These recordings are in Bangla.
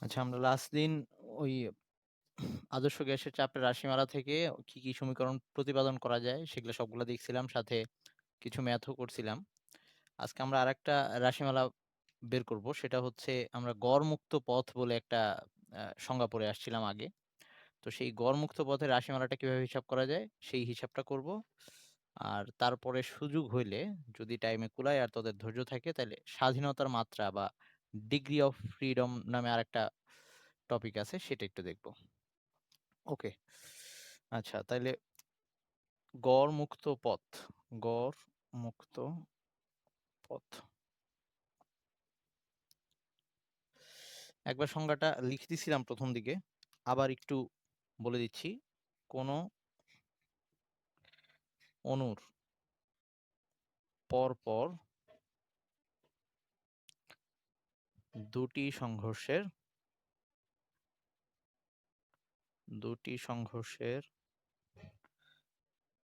আচ্ছা, আমরা লাস্ট দিন ওই আদর্শ গ্যাসের চাপের রাশিমালা থেকে কি কি সমীকরণ প্রতিপাদন করা যায় সেগুলো সবগুলা দেখছিলাম, সাথে কিছু ম্যাথও করছিলাম। আজকে আমরা আরেকটা রাশিমালা বের করব, সেটা হচ্ছে আমরা গড়মুক্ত পথ বলে একটা সংজ্ঞা পড়ে আসছিলাম আগে। তো সেই গড়মুক্ত পথের রাশিমালাটা কিভাবে হিসাব করা যায় সেই হিসাবটা করব। আর তারপরে সুযোগ হইলে, যদি টাইমে কুলায় আর তোদের ধৈর্য থাকে, তাহলে স্বাধীনতার মাত্রা বা ডিগ্রি অফ ফ্রিডম নামে আরেকটা টপিক আছে, সেটা একটু দেখব। ওকে, আচ্ছা তাইলে গড় মুক্ত পথ, গড় মুক্ত পথ, একবার সংজ্ঞাটা লিখে দিছিলাম প্রথম দিকে, আবার একটু বলে দিচ্ছি। কোন অণুর পর পর দুটি সংঘর্ষের দুটি সংঘর্ষের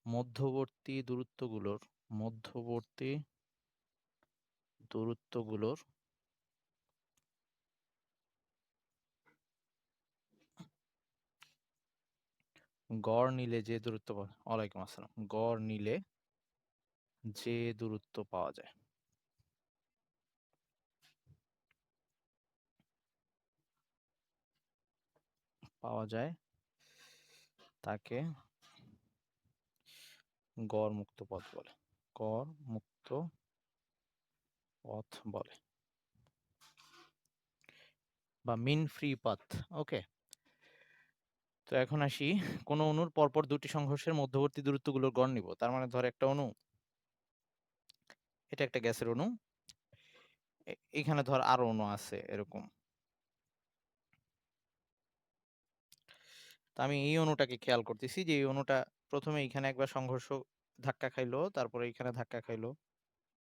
মধ্যবর্তী দূরত্বগুলোর গড় নিলে যে দূরত্ব ওয়ালাইকুম আসসালাম, গড় নিলে যে দূরত্ব পাওয়া যায় তাকে গড় মুক্ত পথ বলে। গড় মুক্ত পথ বলে, বা মিন ফ্রি পাথ। ওকে, তো এখন আসি, কোন অণুর পরপর দুটি সংঘর্ষের মধ্যবর্তী দূরত্বগুলোর গড় নিব। তার মানে ধর একটা অণু, এটা একটা গ্যাসের অণু, এখানে ধর আরো অণু আছে এরকম। তো আমি এই অণুটাকে খেয়াল করতেছি যে এই অণুটা প্রথমে এখানে একবার সংঘর্ষ ধাক্কা খাইলো, তারপরে এখানে ধাক্কা খাইলো,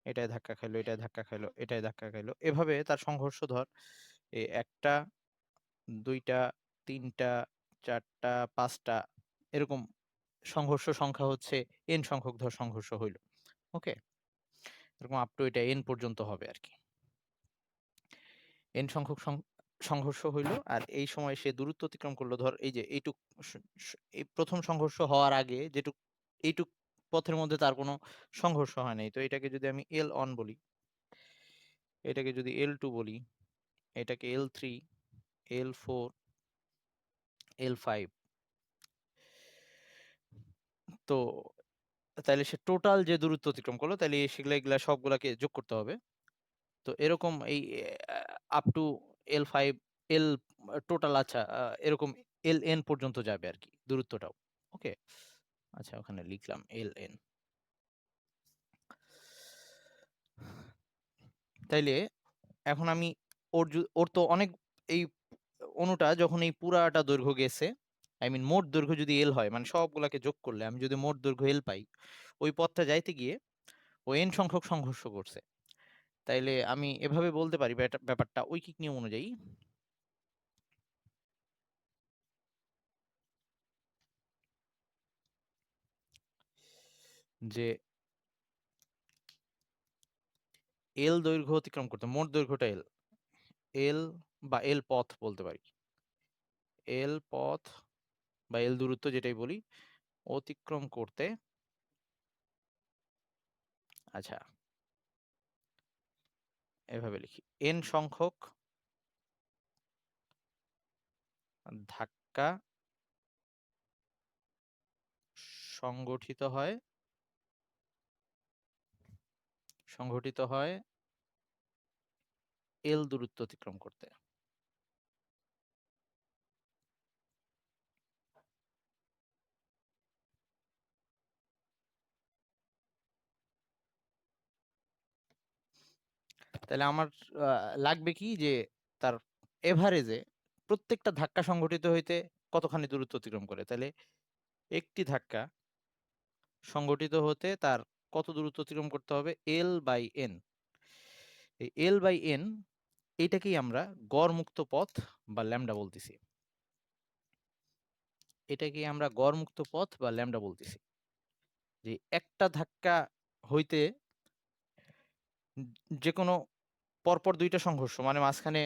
এটাই ধাক্কা খাইলো, এটাই ধাক্কা খাইলো, এটাই ধাক্কা খাইলো, এভাবে তার সংঘর্ষ ধর এই একটা, দুইটা, তিনটা, চারটা, পাঁচটা, এরকম সংঘর্ষ সংখ্যা হচ্ছে এন সংখ্যক ধর সংঘর্ষ হইল। ওকে, এরকম আপ টু এটা এন পর্যন্ত হবে আর কি। এন সংখ্যক সংঘর্ষ হইল, আর এই সময় সে দূরত্ব অতিক্রম করলো। ধর এই যে এইটুক এই প্রথম সংঘর্ষ হওয়ার আগে যেটুক, এইটুক পথের মধ্যে তার কোনো সংঘর্ষ হয় নাই। তো এটাকে যদি আমি এল অন বলি, এটাকে যদি এল টু বলি, এটাকে L three, L four, L five, তো তাহলে সে টোটাল যে দূরত্ব অতিক্রম করলো, তাহলে এগুলা সবগুলাকে যোগ করতে হবে। তো এরকম এই up to L five, L total, আচ্ছা এরকম এল এন পর্যন্ত যাবে আর কি দূরত্বটাও। ওকে, আচ্ছা ওখানে লিখলাম এল এন। তাইলে এখন আমি ওর তো অনেক, এই অণুটা যখন এই পুরাটা দৈর্ঘ্য গেছে, আই মিন মোট দৈর্ঘ্য যদি এল হয়, মানে সবগুলাকে যোগ করলে আমি যদি মোট দৈর্ঘ্য এল পাই, ওই পথটা যাইতে গিয়ে ও এন সংখ্যক সংঘর্ষ করছে। তাইলে আমি এভাবে বলতে পারি ব্যাপারটা ঐকিক নিয়ম অনুযায়ী, যে এল দৈর্ঘ্য অতিক্রম করতে, মোট দৈর্ঘ্যটা এল, এল বা এল পথ বলতে পারি, এল পথ বা এল দূরত্ব যেটাই বলি, অতিক্রম করতে, আচ্ছা এভাবে লিখি, এন সংখ্যক ধাক্কা সংগঠিত হয়, সংঘটিত হয় এল দূরত্ব অতিক্রম করতে। তাহলে আমার লাগবে কি যে তার এভারেজে প্রত্যেকটা ধাক্কা সংঘটিত হইতে কতখানি দূরত্ব অতিক্রম করে। তাহলে একটি ধাক্কা সংঘটিত হতে তার কত দূরত্ব অতিক্রম করতে হবে, এল বাই এন। এই এল বাই এন, এইটাকেই আমরা গড় মুক্ত পথ বা ল্যামডা বলতেছি, এটাকেই আমরা গড় মুক্ত পথ বা ল্যামডা বলতেছি। যে একটা ধাক্কা হইতে যে কোনো পরপর দুইটা সংঘর্ষ, মানে মাঝখানে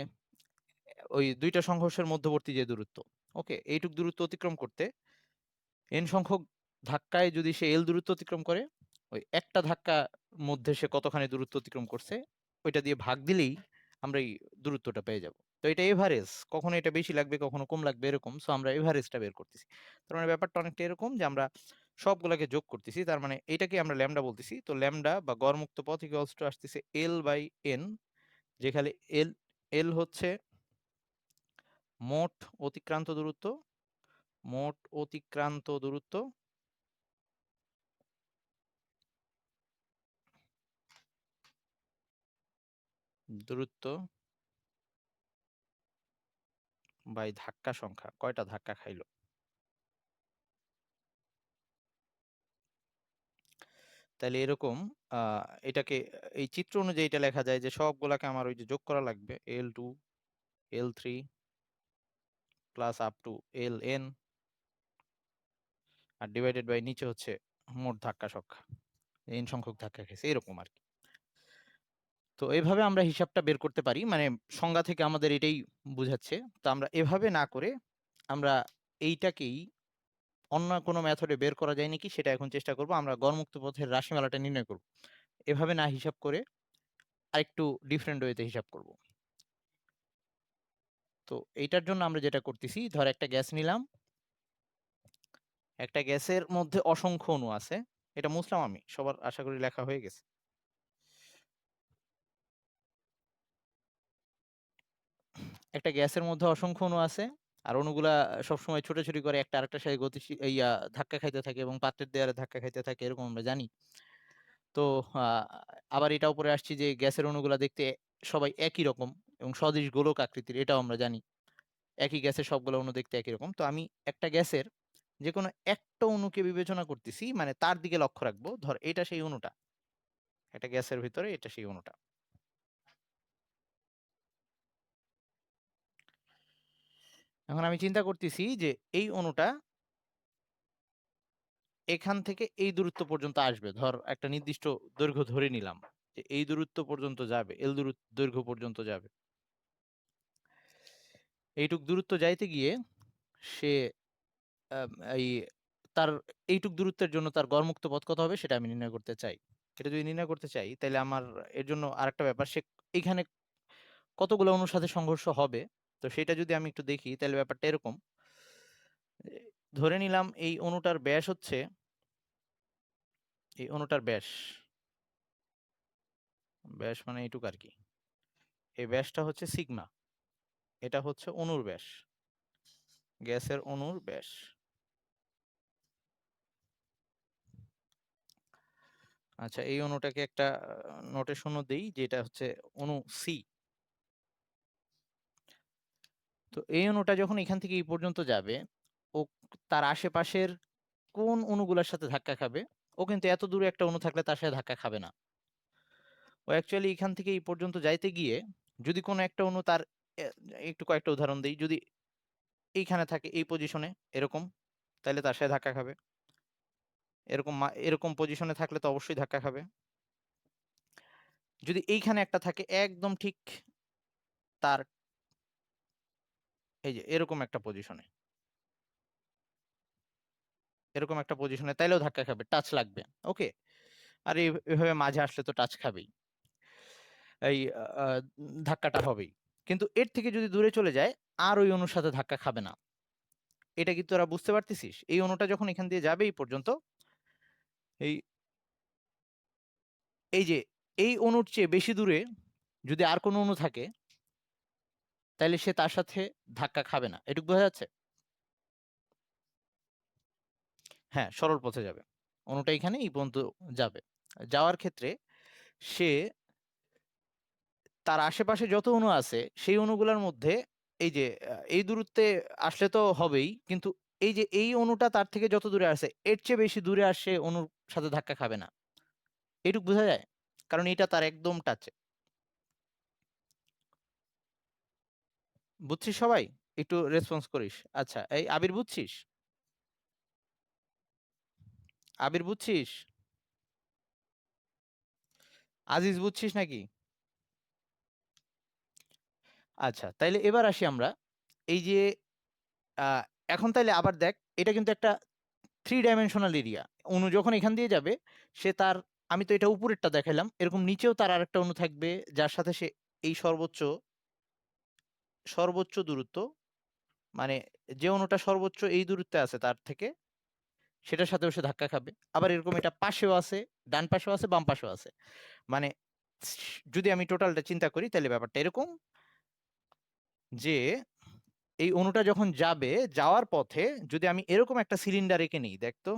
ওই দুইটা সংঘর্ষের মধ্যবর্তী যে দূরত্ব, ওকে, এইটুক দূরত্ব অতিক্রম করতে n সংখ্যক ধাক্কায় যদি সে l দূরত্ব অতিক্রম করে, ওই একটা ধাক্কা মধ্যে সে কতখানি দূরত্ব অতিক্রম করছে ওইটা দিয়ে ভাগ দিলেই আমরা এই দূরত্বটা পেয়ে যাব। তো এটা এভারেজ, কখনো এটা বেশি লাগবে কখনো কম লাগবে এরকম, সো আমরা এভারেজটা বের করতেছি। তার মানে ব্যাপারটা অনেকটা এরকম যে আমরা সবগুলোকে যোগ করতেছি, তার মানে এটাকে আমরা ল্যামডা বলতেছি। তো ল্যামডা বা গড় মুক্ত পথ ইকুয়ালস টু আসতেছে l/n, যেখানে এল এল হচ্ছে মোট অতিক্রান্ত দূরত্ব, মোট অতিক্রান্ত দূরত্ব দূরত্ব বাই ধাক্কা সংখ্যা, কয়টা ধাক্কা খাইলো। তাহলে এরকম এটাকে এই চিত্র অনুযায়ী এটা লেখা যায় যে সবগুলাকে আমার ওই যে যোগ করা লাগবে, L2 L3 plus up to Ln, আর ডিভাইডেড বাই নিচে হচ্ছে মোট ধাক্কা সংখ্যা, n সংখ্যক ধাক্কা খেয়েছে এরকম আর কি। তো এইভাবে আমরা হিসাবটা বের করতে পারি, মানে সংজ্ঞা থেকে আমাদের এটাই বুঝাচ্ছে। তো আমরা এভাবে না করে আমরা এইটাকেই অন্য কোনো মেথডে বের করা যায় নাকি সেটা এখন চেষ্টা করব। আমরা গড়মুক্ত পথের রাশিমালাটা নির্ণয় করব, এভাবে না হিসাব করে আরেকটু ডিফারেন্ট ওয়েতে হিসাব করব। তো এইটার জন্য আমরা যেটা করতেছি, ধর একটা গ্যাস নিলাম, একটা গ্যাসের মধ্যে অসংখ্য অণু আছে, এটা মুছলাম আমি, সবার আশা করি লেখা হয়ে গেছে। একটা গ্যাসের মধ্যে অসংখ্য অণু আছে, আর অণুগুলা সবসময় ছোটাছুটি করে একটা আরেকটার সাথে গতিশীল ধাক্কা খাইতে থাকে এবং পাত্রের দেয়ালে ধাক্কা খাইতে থাকে, এরকম আমরা জানি। তো আবার এটা উপরে আসছি যে গ্যাসের অণুগুলা দেখতে সবাই একই রকম এবং সদিশ গোলক আকৃতির, এটাও আমরা জানি। একই গ্যাসের সবগুলো অণু দেখতে একই রকম। তো আমি একটা গ্যাসের যে কোনো একটা অণুকে বিবেচনা করতেছি, মানে তার দিকে লক্ষ্য রাখবো, ধর এটা সেই অণুটা, একটা গ্যাসের ভিতরে এটা সেই অণুটা। এখন আমি চিন্তা করতেছি যে এই অণুটা এখান থেকে এই দূরত্ব পর্যন্ত আসবে, ধর একটা নির্দিষ্ট দৈর্ঘ্য ধরে নিলাম যে এই দূরত্ব পর্যন্ত যাবে, এল দৈর্ঘ্য পর্যন্ত যাবে। এইটুক দূরত্ব যাইতে গিয়ে সে আম, এই তার এইটুক দূরত্বের জন্য তার গড়মুক্ত পথ কত হবে সেটা আমি নির্ণয় করতে চাই। এটা যদি নির্ণয় করতে চাই তাহলে আমার এর জন্য আরেকটা ব্যাপার, সে এখানে কতগুলো অণুর সাথে সংঘর্ষ হবে, তো সেটা যদি আমি একটু দেখি তাহলে ব্যাপারটা এরকম। এ, ধরে নিলাম এই অণুটার ব্যাস হচ্ছে, এই অণুটার ব্যাস, ব্যাস মানে এইটুক আর কি, এই ব্যাসটা হচ্ছে সিগমা, এটা হচ্ছে অণুর ব্যাস, গ্যাসের অণুর ব্যাস। আচ্ছা, এই অণুটাকে একটা নোটেশন দেই, যেটা হচ্ছে অণু সি। তো এই অণুটা যখন এখান থেকে এই পর্যন্ত যাবে, ও তার আশেপাশের কোন অণুগুলোর সাথে ধাক্কা খাবে, ও কিন্তু এত দূরে একটা অণু থাকলে তার সাথে ধাক্কা খাবে না। ও অ্যাকচুয়ালি এখান থেকে এই পর্যন্ত যাইতে গিয়ে যদি কোনো একটা অণু তার এ, একটু কয়েকটা উদাহরণ দিই, যদি এইখানে থাকে এই পজিশনে এরকম, তাহলে তার সাথে ধাক্কা খাবে। এরকম এরকম পজিশনে থাকলে তো অবশ্যই ধাক্কা খাবে। যদি এইখানে একটা থাকে একদম ঠিক তার এই যে এরকম একটা পজিশনে, এরকম একটা পজিশনে, তাইলেও ধাক্কা খাবে, টাচ লাগবে। ওকে, আর এভাবে মাঝে আসলে তো টাচ খাবেই, এই ধাক্কাটা হবেই। কিন্তু এর থেকে যদি দূরে চলে যায় আর ওই অণুর সাথে ধাক্কা খাবে না। এটা কি তোরা বুঝতে পারতেছিস? এই অণুটা যখন এখান দিয়ে যাবে এই পর্যন্ত, এই এই যে এই অণুর চেয়ে বেশি দূরে যদি আর কোনো অণু থাকে তাহলে সে তার সাথে ধাক্কা খাবে না, এটুকু বোঝা যাচ্ছে? হ্যাঁ, সরল পথে যাবে, অণুটা এখানে এই পর্যন্ত যাবে। যাওয়ার ক্ষেত্রে সে তার আশেপাশে যত অণু আছে সেই অণুগুলোর মধ্যে এই যে এই দূরত্বে আসলে তো হবেই, কিন্তু এই যে এই অণুটা তার থেকে যত দূরে আছে এর চেয়ে বেশি দূরে আসে অণুর সাথে ধাক্কা খাবে না, এটুকু বোঝা যায়, কারণ এটা তার একদম টাচে। বুঝছিস সবাই? একটু রেসপন্স করিস। আচ্ছা, এই আবির বুঝছিস? আবির বুঝছিস? আজিজ বুঝছিস নাকি? আচ্ছা, তাইলে এবার আসি আমরা এই যে এখন তাইলে আবার দেখ, এটা কিন্তু একটা 3 ডাইমেনশনাল এরিয়া। অণু যখন এখান দিয়ে যাবে, সে তার, আমি তো এটা উপরেরটা দেখাইলাম, এরকম নিচেও তার আরেকটা অণু থাকবে যার সাথে সে এই সর্বোচ্চ সর্বোচ্চ দূরত্ব, মানে যে অণুটা সর্বোচ্চ এই দূরত্বে আছে তার থেকে, সেটার সাথেও সে ধাক্কা খাবে। আবার এরকম এটা পাশেও আছে, ডান পাশেও আছে, বাম পাশেও আছে। মানে যদি আমি টোটালটা চিন্তা করি তাহলে ব্যাপারটা এরকম যে এই অণুটা যখন যাবে, যাওয়ার পথে যদি আমি এরকম একটা সিলিন্ডার এঁকে নিই, দেখতো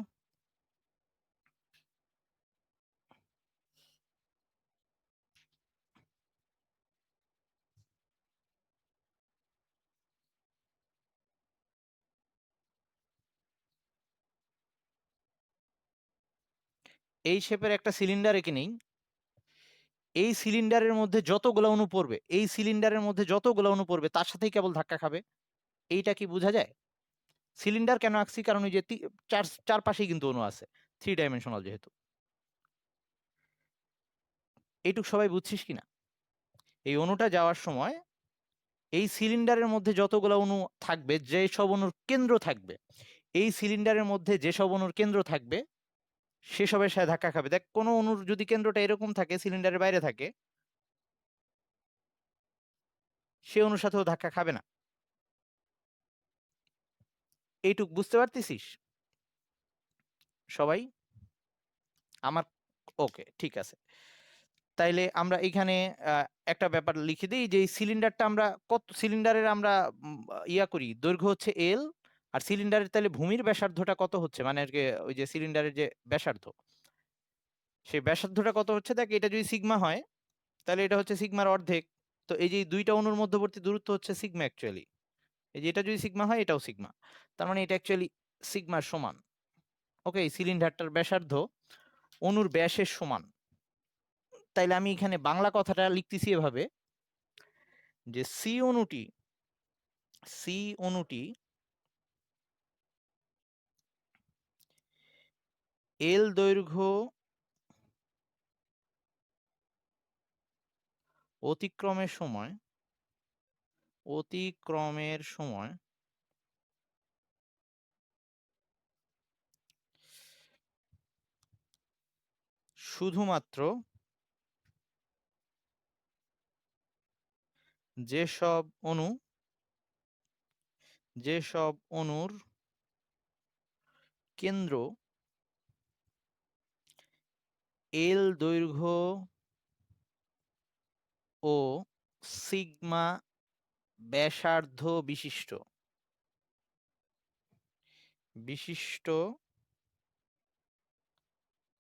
এই শেপের একটা সিলিন্ডার এঁকে নিই, এই সিলিন্ডারের মধ্যে যতগুলো অণু পড়বে, এই সিলিন্ডারের মধ্যে যতগুলো অণু পড়বে তার সাথেই কেবল ধাক্কা খাবে। এইটা কি বোঝা যায়? সিলিন্ডার কেন আঁকছি? কারণ ওই যে চারপাশেই কিন্তু অণু আছে, 3 ডাইমেনশনাল যেহেতু। এইটুক সবাই বুঝছিস কিনা? এই অণুটা যাওয়ার সময় এই সিলিন্ডারের মধ্যে যতগুলো অণু থাকবে, যে সব অণুর কেন্দ্র থাকবে, এই সিলিন্ডারের মধ্যে যে সব অণুর কেন্দ্র থাকবে সেসবের সাথে ধাক্কা খাবে। দেখ, কোনো অণুর যদি কেন্দ্রটা এরকম থাকে, সিলিন্ডারের বাইরে থাকে, সে অণুর সাথেও ধাক্কা খাবে না। এইটুক বুঝতে পারতেছিস সবাই? আমার ওকে, ঠিক আছে। তাইলে আমরা এখানে একটা ব্যাপার লিখে দিই যে এই সিলিন্ডারটা আমরা কত, সিলিন্ডারের আমরা ইয়া করি, দৈর্ঘ্য হচ্ছে এল, আর সিলিন্ডারের তাহলে ভূমির ব্যাসার্ধটা কত হচ্ছে, মানে আর কি ওই যে সিলিন্ডারের যে ব্যাসার্ধ, সেই ব্যাসার্ধটা কত হচ্ছে, দেখ এটা যদি সিগমা হয় তাহলে এটা হচ্ছে সিগমার অর্ধেক। তো এই যে দুইটা অণুর মধ্যবর্তী দূরত্ব হচ্ছে সিগমা অ্যাকচুয়ালি, এই যে এটা যদি সিগমা হয় এটাও সিগমা, তার মানে এটা অ্যাকচুয়ালি সিগমার সমান। ওকে, এই সিলিন্ডারটার ব্যাসার্ধ অণুর ব্যাসের সমান। তাইলে আমি এখানে বাংলা কথাটা লিখতেছি এভাবে যে সি অণুটি এল দৈর্ঘ্য অতিক্রমের সময় শুধুমাত্র যেসব অণুর কেন্দ্র এল দৈর্ঘ্য ও সিগমা ব্যাসার্ধ বিশিষ্ট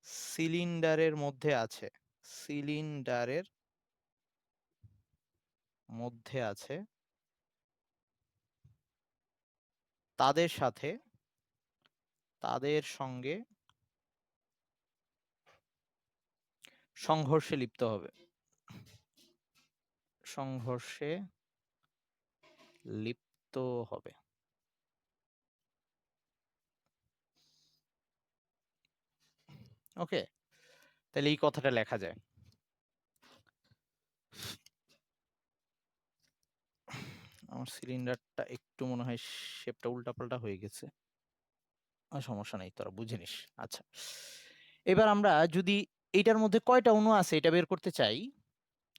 সিলিন্ডারের মধ্যে আছে তাদের সঙ্গে সংঘর্ষে লিপ্ত হবে। ওকে, তাহলে এই কথাটা লেখা যায়। আমার সিলিন্ডারটা একটু মনে হয় শেপটা উল্টাপাল্টা হয়ে গেছে, সমস্যা নেই, তোরা বুঝে নিস। আচ্ছা, এবার আমরা যদি এইটার মধ্যে কয়টা অণু আছে এটা বের করতে চাই,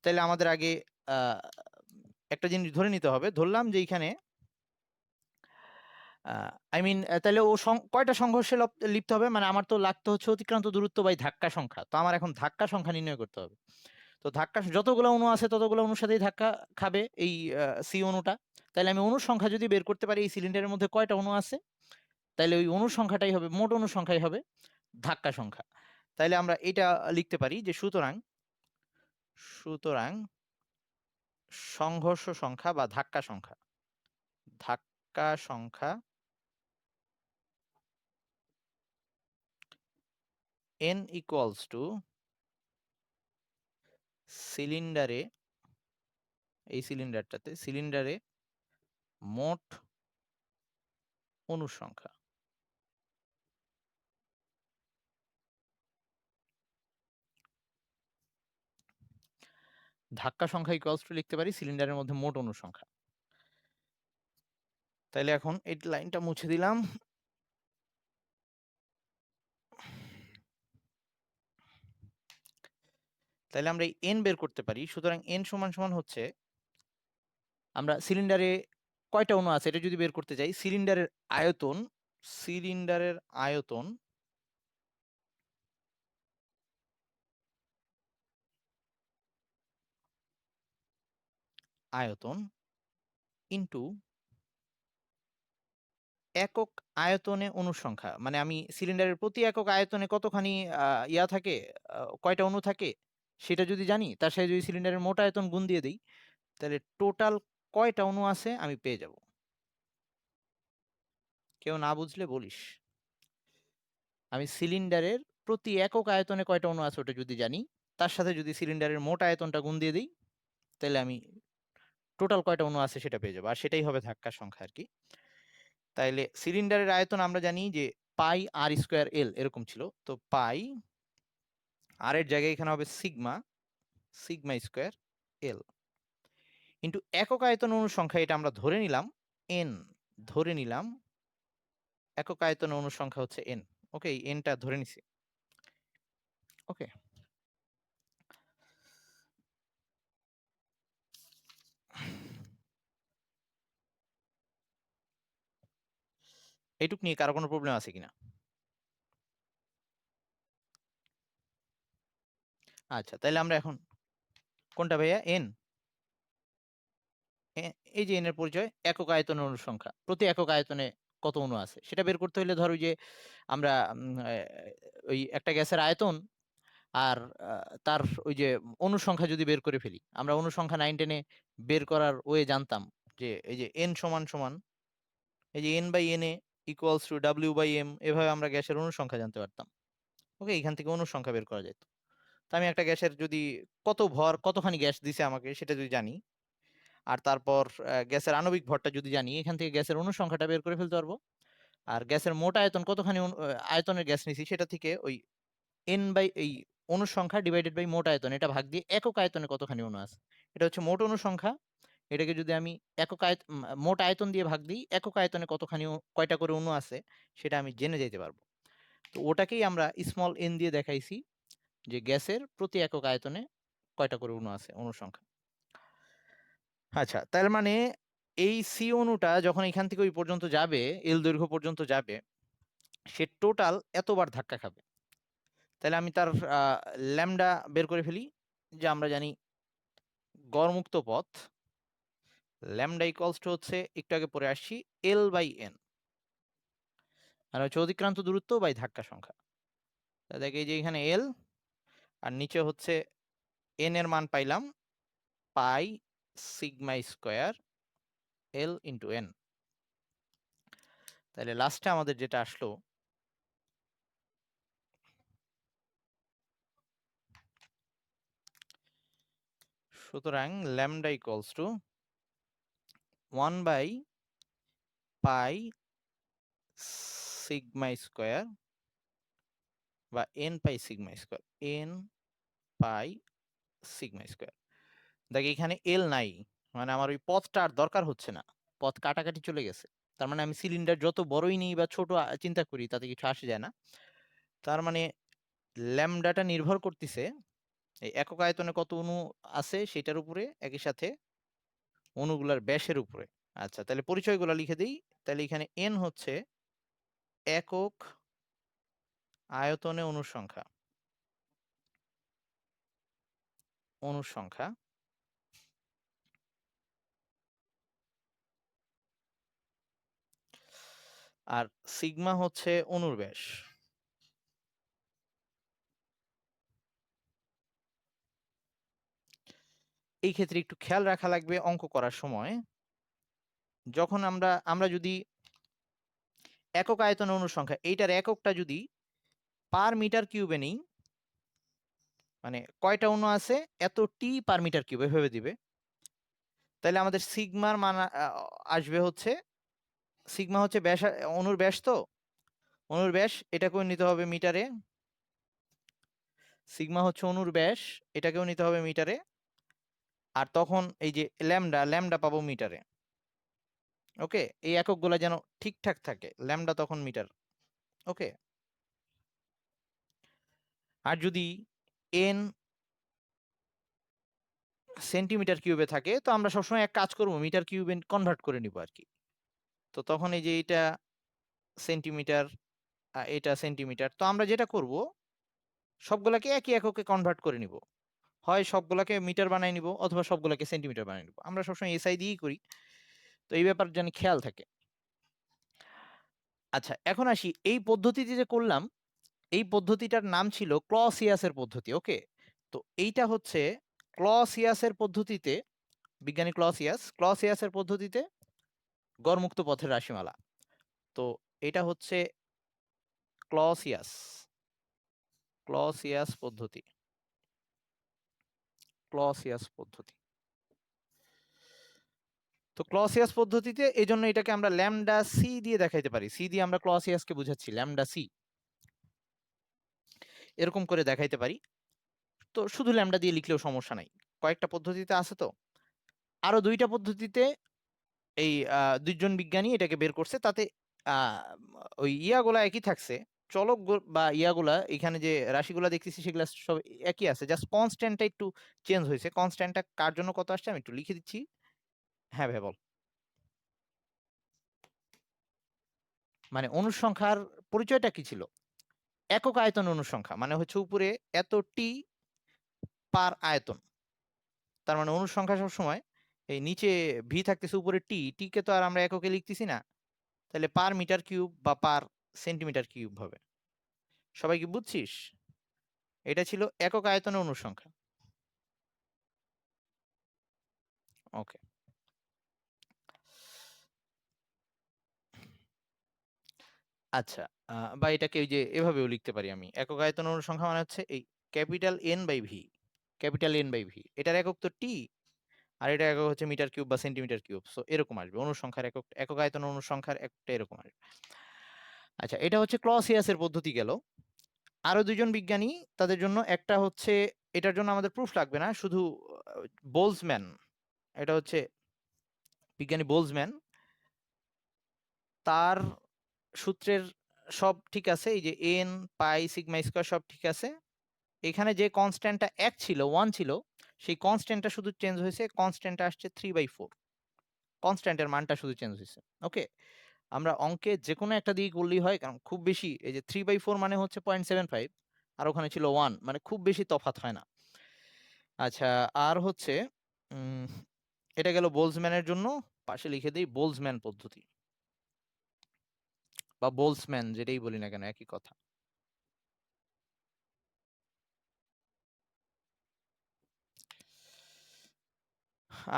তাহলে আমাদের আগে একটা জিনিস ধরে নিতে হবে। ধরলাম যে এখানে আই মিন তাহলে ও কয়টা সংঘর্ষে লিপ্ত হবে, মানে আমার তো লাগতে হচ্ছে অতিক্রান্ত দূরত্ব বাই ধাক্কা সংখ্যা। তো আমার এখন ধাক্কা সংখ্যা নির্ণয় করতে হবে। তো ধাক্কা যতগুলো অণু আছে ততগুলো অণুর সাথেই ধাক্কা খাবে এই সি অণুটা। তাহলে আমি অণুর সংখ্যা যদি বের করতে পারি এই সিলিন্ডারের মধ্যে কয়টা অণু আছে, তাহলে ওই অণুর সংখ্যাটাই হবে, মোট অণুর সংখ্যাই হবে ধাক্কা সংখ্যা। তাহলে আমরা এটা লিখতে পারি যে সুতরাং সংঘর্ষ সংখ্যা বা ধাক্কা সংখ্যা n ইকুয়ালস টু সিলিন্ডারে মোট অণুর সংখ্যা। ধাক্কা সংখ্যা ইকুয়ালস টু লিখতে পারি সিলিন্ডারের মধ্যে মোট অণুর সংখ্যা। তাইলে এখন এই লাইনটা মুছে দিলাম। তাইলে আমরা এই n বের করতে পারি। সুতরাং n সমান সমান হচ্ছে, আমরা সিলিন্ডারে কয়টা অণু আছে এটা যদি বের করতে চাই, সিলিন্ডারের আয়তন, সিলিন্ডারের আয়তন আয়তন ইন্টু একক আয়তনে অণুর সংখ্যা। মানে আমি সিলিন্ডারের প্রতি একক আয়তনে কতখানি ইয়া থাকে, কয়টা অণু থাকে সেটা যদি জানি, তার সাথে যদি সিলিন্ডারের মোট আয়তন গুণ দিয়ে দিই, তাহলে টোটাল কয়টা অণু আছে আমি পেয়ে যাব। কেউ না বুঝলে বলিস। আমি সিলিন্ডারের প্রতি একক আয়তনে কয়টা অণু আছে ওটা যদি জানি, তার সাথে যদি সিলিন্ডারের মোট আয়তনটা গুণ দিয়ে দিই, তাহলে আমি টোটাল কয়টা অণু আছে সেটা পেয়ে যাবো। আর সেটাই হবে ধাক্কার সংখ্যা আর কি। তাইলে সিলিন্ডারের আয়তন আমরা জানি যে পাই আর স্কোয়ার এল এরকম ছিল, তো পাই আর এর জায়গায় এখানে হবে sigma, sigma square L into একক আয়তন অণুর সংখ্যা, এটা আমরা ধরে নিলাম এন, ধরে নিলাম একক আয়তন অণুর সংখ্যা হচ্ছে এন। ওকে, এনটা ধরে নিছি। ওকে, এইটুক নিয়ে কারো কোনো প্রবলেম আছে কিনা? আচ্ছা, তাহলে আমরা এখন কোনটা ভাইয়া? এন? এই যে এন এর পরিচয় একক আয়তন অণুর সংখ্যা, প্রতি একক আয়তনে কত অণু আছে সেটা বের করতে হলে ধরো যে আমরা ওই একটা গ্যাসের আয়তন আর তার ওই যে অণু সংখ্যা যদি বের করে ফেলি, আমরা অণু সংখ্যা 9 10-এ বের করার ওয়ে জানতাম যে এই যে এন সমান সমান এই যে N by N A equals to W by M, এভাবে আমরা গ্যাসের অণু সংখ্যা জানতে পারতাম। ওকে, এখান থেকে অণু সংখ্যা বের করা যেত। তো আমি একটা গ্যাসের যদি কত ভর কতখানি গ্যাস দিছে আমাকে সেটা যদি জানি, আর তারপর গ্যাসের আণবিক ভরটা যদি জানি, এখান থেকে গ্যাসের অণু সংখ্যাটা বের করে ফেলতে পারবো। আর গ্যাসের মোট আয়তন কতখানি আয়তনের গ্যাস নিছি সেটা থেকে ওই এন বাই এই অণুর সংখ্যা ডিভাইডেড বাই মোট আয়তন, এটা ভাগ দিয়ে একক আয়তনে কতখানি অণু আছে, এটা হচ্ছে মোট অণু সংখ্যা। এটাকে যদি আমি একক মোট আয়তন দিয়ে ভাগ দিই, একক আয়তনে কতখানি কয়টা করে অণু আছে সেটা আমি জেনে যেতে পারবো। তো ওটাকেই আমরা স্মল এন দিয়ে দেখাইছি যে গ্যাসের প্রতি একক আয়তনে কয়টা করে অণু আছে, অণুর সংখ্যা। আচ্ছা, তার মানে এই সি অণুটা যখন এখান থেকে ওই পর্যন্ত যাবে, এল দৈর্ঘ্য পর্যন্ত যাবে, সে টোটাল এতবার ধাক্কা খাবে। তাহলে আমি তার ল্যামডা বের করে ফেলি, যে আমরা জানি গড়মুক্ত পথ ল্যামডা ইকুয়ালস টু হচ্ছে, একটু আগে পরে আসছি, এল বাই এন, আর হচ্ছে অতিক্রান্ত দূরত্ব বাই ধাক্কা সংখ্যা। দেখে এই যে এখানে এল আর নিচে হচ্ছে এন এর মান পাইলাম pi sigma square L into N. তাহলে লাস্টে আমাদের যেটা আসলো, সুতরাং lambda equals to 1 by pi sigma square বা N pi sigma square, N pi sigma square. দেখ এখানে এল নাই, মানে আমার ওই পথটা আর দরকার হচ্ছে না, পথ কাটাকাটি চলে গেছে। তার মানে আমি সিলিন্ডার যত বড়ই নিই বা ছোট চিন্তা করি তাতে কিছু আসে যায় না। তার মানে ল্যামডাটা নির্ভর করতেছে এই একক আয়তনে কত অণু আছে সেটার উপরে, একই সাথে অণুগুলার ব্যাসের উপরে। আচ্ছা, তাহলে পরিচয়গুলো লিখে দিই। তাহলে এখানে এন হচ্ছে একক আয়তনে অণুর সংখ্যা, অণুর সংখ্যা, আর সিগমা হচ্ছে অণুর ব্যাস। এই ক্ষেত্রে একটু খেয়াল রাখা লাগবে অঙ্ক করার সময়, যখন আমরা আমরা যদি একক আয়তন অণুর সংখ্যা এইটার এককটা যদি পার মিটার কিউবে নেই, মানে কয়টা অণু আছে এত টি পার মিটার কিউব এভাবে দিবে, তাহলে আমাদের সিগমার মান আসবে হচ্ছে, সিগমা হচ্ছে ব্যাস, অণুর ব্যাস, তো অণুর ব্যাস এটাকেও নিতে হবে মিটারে, সিগমা হচ্ছে অণুর ব্যাস, এটাকেও নিতে হবে মিটারে, আর তখন এই যে ল্যামডা ল্যামডা পাবো মিটারে। ওকে, এই এককগুলো যেন ঠিকঠাক থাকে, ল্যামডা তখন মিটার। ওকে, আর যদি এন সেন্টিমিটার কিউবে থাকে তো আমরা সবসময় এক কাজ করবো, মিটার কিউবে কনভার্ট করে নিব আর কি। তো তখন এই যে এটা সেন্টিমিটার, এটা সেন্টিমিটার, তো আমরা যেটা করব সবগুলাকে একই এককে কনভার্ট করে নিব, হয় সবগুলাকে মিটার বানাই নিব অথবা সবগুলাকে সেন্টিমিটার বানাই নিব। আমরা সবসময় এসআই দিয়েই করি, তো এই ব্যাপার যেন খেয়াল থাকে। আচ্ছা, এখন আসি এই পদ্ধতিতে যে করলাম, এই পদ্ধতিটার নাম ছিল ক্লসিয়াসের পদ্ধতি। ওকে, তো এইটা হচ্ছে ক্লসিয়াসের পদ্ধতিতে, বিজ্ঞানী ক্লসিয়াসের পদ্ধতিতে গড়মুক্ত পথের রাশিমালা। তো এটা হচ্ছে ক্লসিয়াস ক্লসিয়াস পদ্ধতি, ক্লসিয়াস পদ্ধতি। তো ক্লসিয়াস পদ্ধতিতে এই জন্য এটাকে আমরা ল্যামডা সি দিয়ে দেখাইতে পারি, সি দিয়ে আমরা ক্লসিয়াসকে বুঝাচ্ছি, ল্যামডা সি এরকম করে দেখাইতে পারি। তো শুধু ল্যামডা দিয়ে লিখলেও সমস্যা নাই, কয়েকটা পদ্ধতিতে আছে। তো আরো দুইটা পদ্ধতিতে এই দুইজন বিজ্ঞানী এটাকে বের করছে, তাতে আহ, ওই ইয়াগুলা একই থাকছে, চলক বা ইয়াগুলা এখানে যে রাশিগুলা দেখতেছি সেগুলা সব একই আছে, জাস্ট কনস্ট্যান্টটা একটু চেঞ্জ হয়েছে। কনস্ট্যান্টটা কার জন্য কত আসছে আমি একটু লিখে দিচ্ছি। হ্যাঁ ভাই বল। মানে অনুসংখ্যার পরিচয়টা কি ছিল? একক আয়তন অনুসংখ্যা মানে হচ্ছে উপরে এত টি পার আয়তন, তার মানে অনুসংখ্যা সবসময় এই নিচে ভি থাকতেছে, উপরে টি, টি কে তো আর আমরা এককে লিখতেছি না, তাহলে পার মিটার কিউব বা পার সেন্টিমিটার কিউব হবে। সবাই কি বুঝছিস? এটা ছিল একক আয়তনের অনুসংখ্যা। ওকে, আচ্ছা, বা এটাকে ওই যে এভাবেও লিখতে পারি আমি, একক আয়তন অনুসংখ্যা মানে হচ্ছে এই capital N by V, capital N by V, এটার একক তো টি, আর এটা একক হচ্ছে মিটার কিউব বা সেন্টিমিটার কিউব। সো এরকম আসবে অনুসংখ্যার একক, একক আয়তন অনুসংখ্যার এককটা এরকম আসবে। আচ্ছা, এটা হচ্ছে ক্লসিয়াসের পদ্ধতি গেল। আরো দুইজন বিজ্ঞানী, তাদের জন্য একটা হচ্ছে, এটার জন্য আমাদের প্রুফ লাগবে না, শুধু বোলজম্যান, এটা হচ্ছে বিজ্ঞানী বোলজম্যান, তার সূত্রের সব ঠিক আছে, এই যে এন পাই সিগমা স্কয়ার সব ঠিক আছে। এখানে যে কনস্ট্যান্টটা এক ছিল, ওয়ান ছিল, সেই কনস্ট্যান্টটা শুধু চেঞ্জ হয়েছে, কনস্ট্যান্টটা আসছে 3/4, কনস্ট্যান্টের মানটা শুধু চেঞ্জ হয়েছে। ওকে, আমরা অঙ্কে যে কোনো একটা দিয়ে করলেই হয়, কারণ খুব বেশি, এই যে 3/4 মানে হচ্ছে 0.75, আর ওখানে ছিল 1, মানে খুব বেশি তফাৎ হয় না। আচ্ছা, আর হচ্ছে উম, এটা গেল বোলজম্যানের জন্য, পাশে লিখে দিই বোলজম্যান পদ্ধতি বা বোলসম্যান, যেটাই বলি না কেন একই কথা।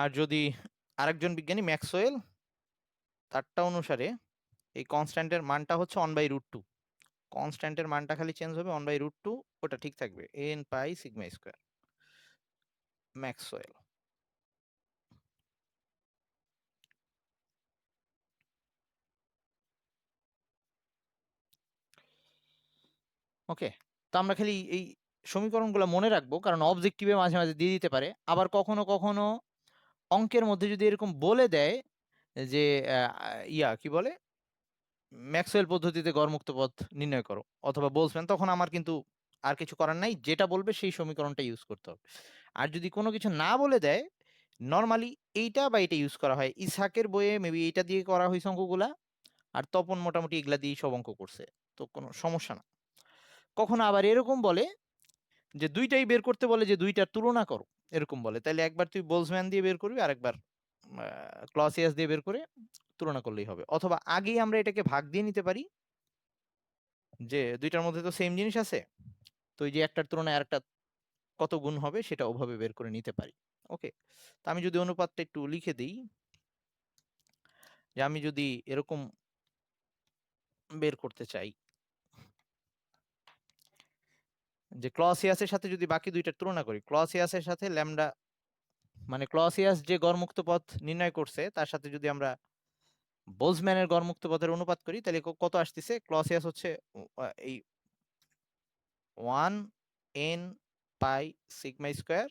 আর যদি আরেকজন বিজ্ঞানী ম্যাক্সওয়েল, তারটা অনুসারে এই কনস্ট্যান্টের মানটা হচ্ছে 1/√2, কনস্ট্যান্টের মানটা খালি চেঞ্জ হবে, 1/√2, ওটা ঠিক থাকবে, N pi sigma square, Maxwell. Okay, তো আমরা খালি এই সমীকরণগুলো মনে রাখবো, কারণ অবজেক্টিভে মাঝে মাঝে দিয়ে দিতে পারে। আবার কখনো কখনো অঙ্কের মধ্যে যদি এরকম বলে দেয় যে ইয়া কি বলে, ম্যাক্সওয়েল পদ্ধতিতে গড়মুক্ত পথ নির্ণয় করো অথবা বলছেন, তখন আমার কিন্তু আর কিছু করার নাই, যেটা বলবে সেই সমীকরণটা ইউজ করতে হবে। আর যদি কোনো কিছু না বলে দেয়, নর্মালি এইটা বা এটা ইউজ করা হয়, ইসহাকের বইয়ে মেবি এইটা দিয়ে করা হয়েছে অঙ্কগুলা, আর তপন মোটামুটি এগুলা দিয়ে সব অঙ্ক করছে, তো কোনো সমস্যা না। কখনো আবার এরকম বলে যে দুইটাই বের করতে বলে, যে দুইটার তুলনা করো, এরকম বলে, তাহলে একবার তুই বোলজম্যান দিয়ে বের করবি, আরেকবার ক্লসিয়াস দিয়ে বের করে তুলনা করলেই হবে। অথবা আগেই আমরা এটাকে ভাগ দিয়ে নিতে পারি, যে দুইটার মধ্যে তো সেম জিনিস আছে, তো ওই যে একটার তুলনায় আরেকটা কত গুণ হবে সেটা ওভাবে বের করে নিতে পারি। ওকে, তো আমি যদি অনুপাতটা একটু লিখে দিই, যে আমি যদি এরকম বের করতে চাই যে ক্লসিয়াসের সাথে যদি বাকি দুইটার তুলনা করি, ক্লসিয়াসের সাথে ল্যামডা, মানে ক্লসিয়াস যে গড়মুক্ত পথ নির্ণয় করছে তার সাথে যদি আমরা বোলজম্যানের গড়মুক্ত পথের অনুপাত করি, তাহলে কত আসতেছে? ক্লসিয়াস হচ্ছে এই 1 n পাই সিগমা স্কয়ার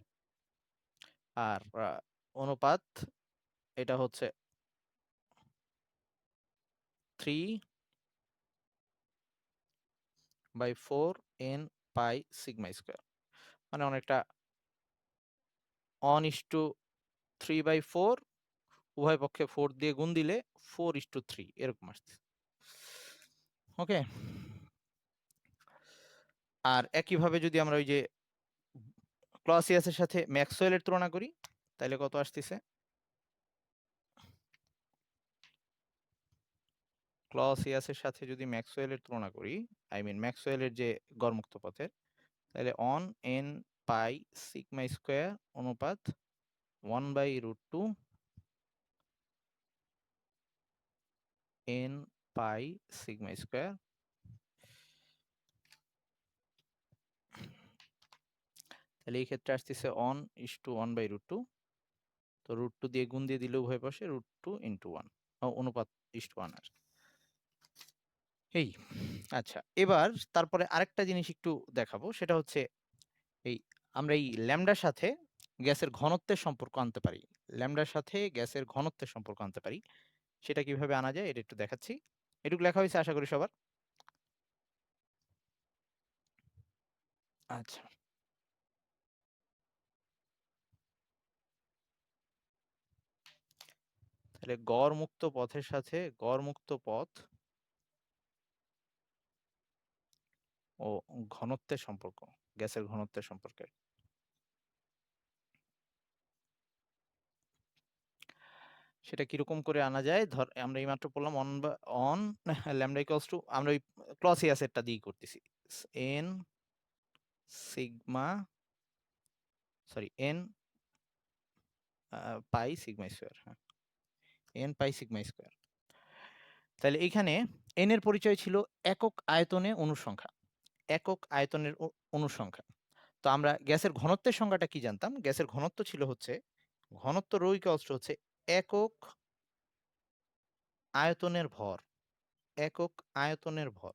আর অনুপাত এটা হচ্ছে 3/4 n পাই সিগমা স্কোয়ার, মানে অনেকটা 1:3/4, উভয় পক্ষে 4 দিয়ে গুণ দিলে 4:3 এরকম আসছে। ওকে, আর একইভাবে যদি আমরা ওই যে ক্লসিয়াসের সাথে ম্যাক্সওয়েলের তুলনা করি তাহলে কত আসতেছে? ক্লসিয়াসের সাথে যদি ম্যাক্সওয়েলের তুলনা করি, আই মিন ম্যাক্সওয়েলের যে গড়মুক্ত পথের, তাহলে on an pi sigma square অনুপাত 1/√2 n পাই সিগমা স্কোয়ার। তাহলে এই ক্ষেত্রে আসতেছে 1:1/√2, তো √2 দিয়ে গুণ দিয়ে দিলে উভয় পাশে √2 × 1, অনুপাত 1:1 আর এই। আচ্ছা, এবার তারপরে আরেকটা জিনিস একটু দেখাবো, সেটা হচ্ছে এই আমরা এই ল্যামডার সাথে গ্যাসের ঘনত্বের সম্পর্ক আনতে পারি। ল্যামডার সাথে গ্যাসের ঘনত্বের সম্পর্ক আনতে পারি, সেটা কিভাবে আনা যায় এটা একটু দেখাচ্ছি। এটুকু লেখা হয়েছে আশা করি সবার। আচ্ছা, তাহলে গড় মুক্ত পথের সাথে গড় মুক্ত পথ ও ঘনত্বের সম্পর্ক, গ্যাসের ঘনত্বের সম্পর্কে সেটা কিরকম করে আনা যায়। ধর আমরা এইমাত্র বললাম অন ল্যামডা ইকুয়ালস টু, আমরা ওই ক্লসিয়াসেরটা দিয়ে করতেছি, N sigma N pi sigma square, হ্যাঁ এন পাই সিগমা স্কোয়ার। তাহলে এইখানে এন এর পরিচয় ছিল একক আয়তনে অণুর সংখ্যা, একক আয়তনের অণুর সংখ্যা। তো আমরা গ্যাসের ঘনত্বের সংখ্যাটা কি জানতাম? গ্যাসের ঘনত্ব ছিল হচ্ছে, ঘনত্ব রো ইকুয়ালস টু হচ্ছে একক আয়তনের ভর, একক আয়তনের ভর।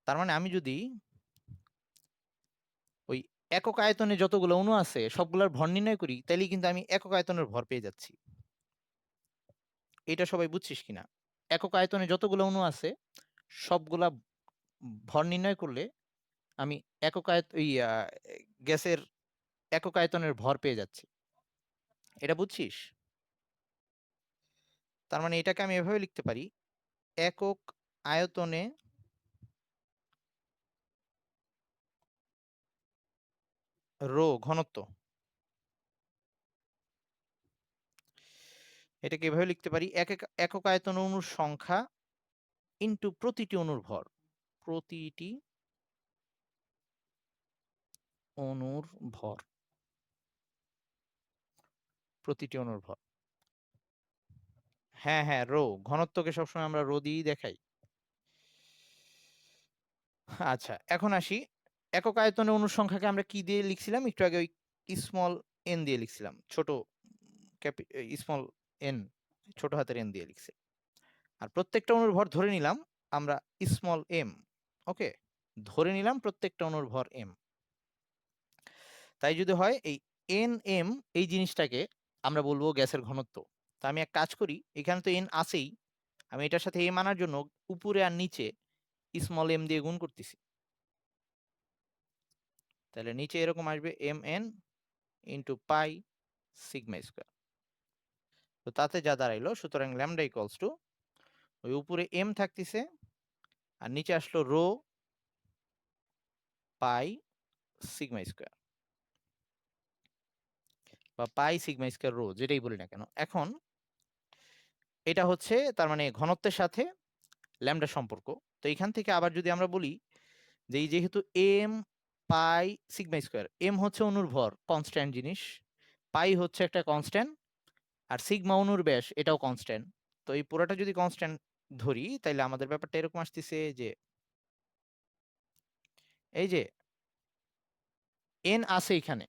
তার মানে আমি যদি ওই একক আয়তনে যতগুলো অণু আছে সবগুলোর ভর নির্ণয় করি, তাইলে কিন্তু আমি একক আয়তনের ভর পেয়ে যাচ্ছি। এটা সবাই বুঝছিস কিনা? একক আয়তনে যতগুলো অণু আছে সবগুলা ভর নির্ণয় করলে আমি একক গ্যাসের একক আয়তনের ভর পেয়ে যাচ্ছি। এটা বুঝছিস? তার মানে এটাকে আমি এভাবে লিখতে পারি, একক আয়তনে রো ঘনত্ব, এটাকে এভাবে লিখতে পারি, একক আয়তন অণুর সংখ্যা ইন্টু প্রতিটি অণুর ভর, প্রতিটি অণুর ভর, প্রতিটি অণুর ভর। হ্যাঁ হ্যাঁ, রো, ঘনত্বকে সবসময় আমরা রো দিয়েই দেখাই। আচ্ছা, এখন আসি, একক আয়তনে অণুর সংখ্যাকে আমরা কি দিয়ে লিখছিলাম একটু আগে? ওই স্মল এন দিয়ে লিখছিলাম, ছোট স্মল এন, ছোট হাতের এন দিয়ে লিখছি। আর প্রত্যেকটা অণুর ভর ধরে নিলাম আমরা স্মল এম। ওকে, ধরে নিলাম প্রত্যেকটা অণুর ভর এম। তাই যদি হয় এই এন এম, এই জিনিসটাকে আমরা বলবো গ্যাসের ঘনত্ব। তা আমি এক কাজ করি, এখানে তো এন আছেই, আমি এটার সাথে এম আনার জন্য উপরে আর নিচে স্মল এম দিয়ে গুণ করতেছি। তাহলে নিচে এরকম আসবে M N into pi sigma square. তো তাতে যা দাঁড়াইলো, সুতরাং ল্যামডা ইকুয়ালস টু ওই উপরে এম থাকতেছে আর নিচে আসলো রো পাই সিগমা স্কোয়ার, বা পাই সিগমা স্কোয়ার রো, যেটাই বলি না কেন। এখন এটা হচ্ছে তার মানে ঘনত্বের সাথে ল্যামডা সম্পর্ক। তো এখান থেকে আবার যদি আমরা বলি যে যেহেতু M pi sigma square, M হচ্ছে অণুর ভর, কনস্ট্যান্ট জিনিস, পাই হচ্ছে একটা কনস্ট্যান্ট, আর সিগমা অণুর ব্যাস, এটাও কনস্ট্যান্ট। তো এই পুরোটা যদি কনস্ট্যান্ট ধরি তাইলে আমাদের ব্যাপারটা এরকম আসতেছে যে এই যে এন আছে এখানে,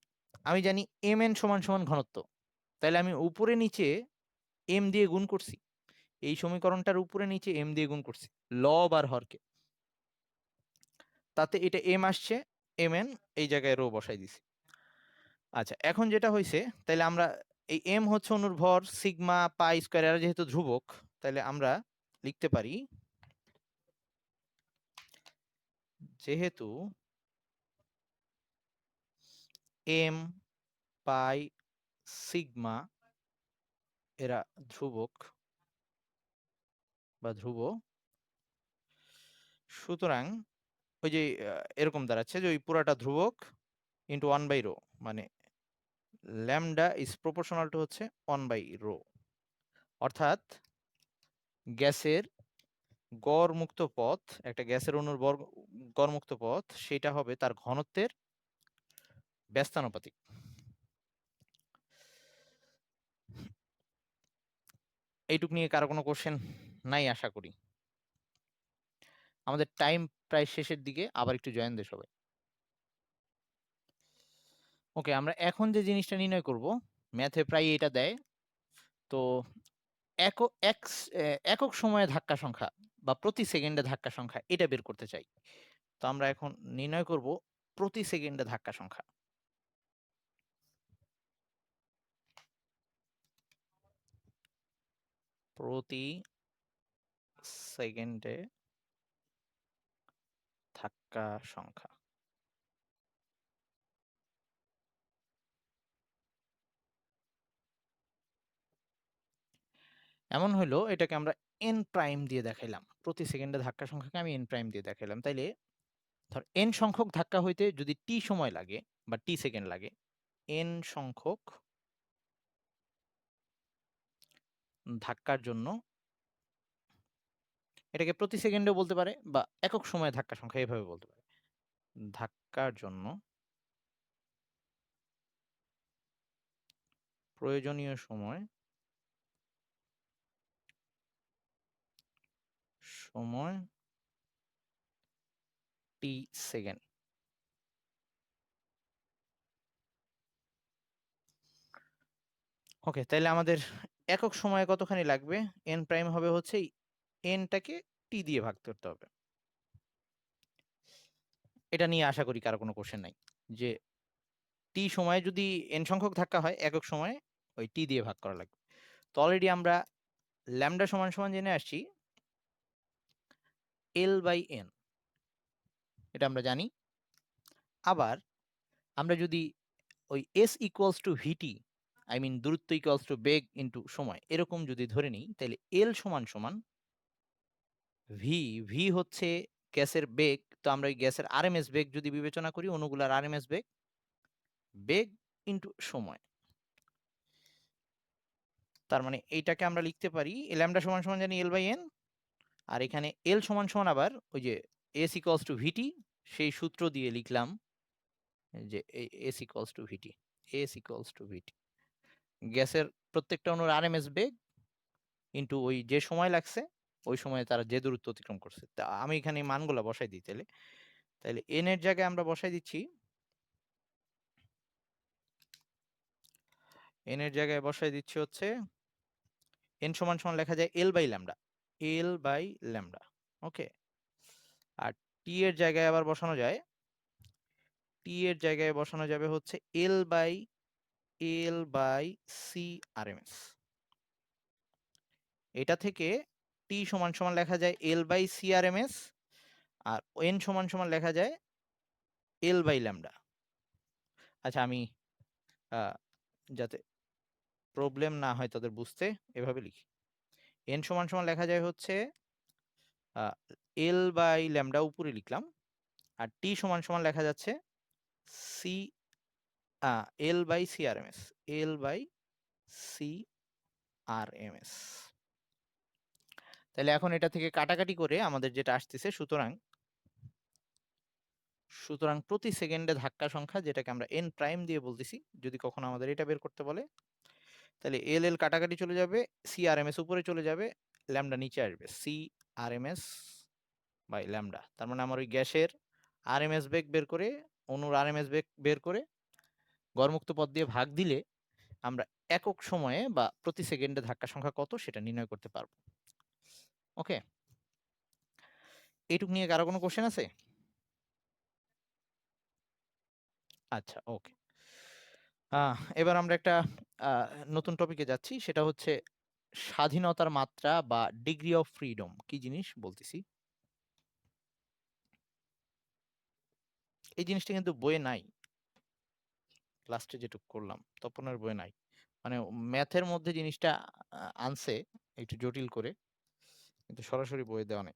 আমি জানি এম এন সমান সমান ঘনত্ব, তাহলে আমি উপরে নিচে এম দিয়ে গুণ করছি, এই সমীকরণটার উপরে নিচে এম দিয়ে গুণ করছি লব আর হরকে, তাতে এটা এম আসছে mn এই জায়গায় রো বসাই দিছি। আচ্ছা, এখন যেটা হয়েছে, তাহলে আমরা এই m হচ্ছে অণুর ভর, সিগমা পাই স্কয়ার, এরা যেহেতু ধ্রুবক, তাহলে আমরা লিখতে পারি যেহেতু m পাই সিগমা এরা ধ্রুবক বা ধ্রুব, সুতরাং ওই যে এরকম দাঁড়াচ্ছে যে ওই পুরাটা ধ্রুবক ইন্টু 1/ρ, মানে ল্যামডা ইজ প্রপোর্শনাল টু হচ্ছে 1/ρ, অর্থাৎ গ্যাসের গড় মুক্ত পথ, একটা গ্যাসের অণুর গড় মুক্ত পথ, সেটা হবে তার ঘনত্বের ব্যস্তানুপাতিক। এইটুক নিয়ে কারো কোনো কোশ্চেন নাই আশা করি। আমাদের টাইম প্রায় শেষের দিকে, আবার একটু জয়েন দে সবাই। ওকে, আমরা এখন যে জিনিসটা নির্ণয় করব, ম্যাথে প্রায় এটা দেয়, তো একক সময়ে ধাক্কা সংখ্যা বা প্রতি সেকেন্ডে ধাক্কা সংখ্যা এটা বের করতে চাই। তো আমরা এখন নির্ণয় করব প্রতি সেকেন্ডে ধাক্কা সংখ্যা। প্রতি সেকেন্ডে ধাক্কা সংখ্যা। এমন হলো, এটাকে আমরা এন প্রাইম দিয়ে দেখাইলাম, প্রতি সেকেন্ডে ধাক্কা সংখ্যাকে আমি এন প্রাইম দিয়ে দেখাইলাম। তাইলে ধর এন সংখ্যক ধাক্কা হইতে যদি টি সময় লাগে বা টি সেকেন্ড লাগে, এন সংখ্যক ধাক্কার জন্য, এটাকে প্রতি সেকেন্ডেও বলতে পারে বা একক সময়ে ধাক্কা সংখ্যা এভাবে বলতে পারে, ধাক্কার জন্য প্রয়োজনীয় সময় সময় টি সেকেন্ড। ওকে, তাহলে আমাদের একক সময়ে কতখানি লাগবে, এন প্রাইম হবে হচ্ছে এনটাকে টি দিয়ে ভাগ করতে হবে। এটা নিয়ে আশা করি কারো কোনো কোশ্চেন নাই, যে টি সময়ে যদি এন সংখ্যক ধাক্কা হয়, একক সময়ে ওই টি দিয়ে ভাগ করা লাগবে। তো অলরেডি আমরা ল্যামডা সমান সমান জেনে আসছি এল বাই এন, এটা আমরা জানি। আবার আমরা যদি ওই S equals to VT, I mean দূরত্ব ইকুয়ালস টু বেগ ইন্টু সময়, এরকম যদি ধরে নিই, তাহলে এল সমান সমান ভি, ভি হচ্ছে গ্যাসের বেগ, তো আমরা ওই গ্যাসের আরএমএস বেগ যদি বিবেচনা করি, অণুগুলার আরএমএস বেগ, বেগ ইন্টু সময়। তার মানে এইটাকে আমরা লিখতে পারি ল্যামডা সমান সমান জানি এল বাই এন, আর এখানে এল সমান সমান আবার ওই যে এস ইকুয়ালস টু ভিটি, সেই সূত্র দিয়ে লিখলাম যে S equals to VT, S equals to VT, গ্যাসের প্রত্যেকটা অণুর আরএমএস বেগ ইন্টু ওই যে সময় লাগছে, ওই সময়ে তারা যে দূরত্ব অতিক্রম করছে। তা আমি এখানে এই মানগুলো বসাই দিই, তাহলে তাহলে এন এর জায়গায় আমরা বসাই দিচ্ছি, এন এর জায়গায় বসাই দিচ্ছি হচ্ছে এন সমান সমান লেখা যায় L by lambda, L by lambda. Okay, আর টি এর জায়গায় আবার বসানো যায়, টি এর জায়গায় বসানো যাবে হচ্ছে এল বাই সি আরএমএস। এটা থেকে টি সমান সমান লেখা যায় এল বাই সি আরএমএস, আর এন সমান সমান লেখা যায় এল বাই ল্যামডা। আচ্ছা, আমি যাতে প্রবলেম না হয় তাদের বুঝতে, এভাবে লিখি, এন সমান সমান লেখা যায় হচ্ছে এল বাই ল্যামডা উপরে লিখলাম, আর টি সমান সমান লেখা যাচ্ছে C L by C R M S, L by C R M S. তাহলে এখন এটা থেকে কাটাকাটি করে আমাদের যেটা আসতেছে, সুতরাং সুতরাং প্রতি সেকেন্ডে ধাক্কা সংখ্যা, যেটাকে আমরা এন প্রাইম দিয়ে বলতেছি, যদি কখনো আমাদের এটা বের করতে বলে, তাহলে এল এল কাটাকাটি চলে যাবে, সি আর এম এস উপরে চলে যাবে, ল্যামডা নিচে আসবে, C R M S by lambda. তার মানে আমার ওই গ্যাসের আরএমএস বেগ বের করে, অণুর আরএমএস বেগ বের করে গড়মুক্ত পথ দিয়ে ভাগ দিলে আমরা একক সময়ে বা প্রতি সেকেন্ডে ধাক্কা সংখ্যা কত সেটা নির্ণয় করতে পারবো। ওকে, এইটুক নিয়ে কারো কোনো কোশ্চেন আছে? আচ্ছা, ওকে। এবার আমরা একটা আ নতুন টপিকে যাচ্ছি। সেটা হচ্ছে স্বাধীনতার মাত্রা বা ডিগ্রি অফ ফ্রিডম কি জিনিস বলতেছি। এই জিনিসটা কিন্তু বইয়ে নাই। লাস্টে যেটুক করলাম তপনের বইয়ে নাই। মানে ম্যাথের মধ্যে জিনিসটা আনছে একটু জটিল করে। কিন্তু সরাসরি বইয়ে দেওয়া নেই।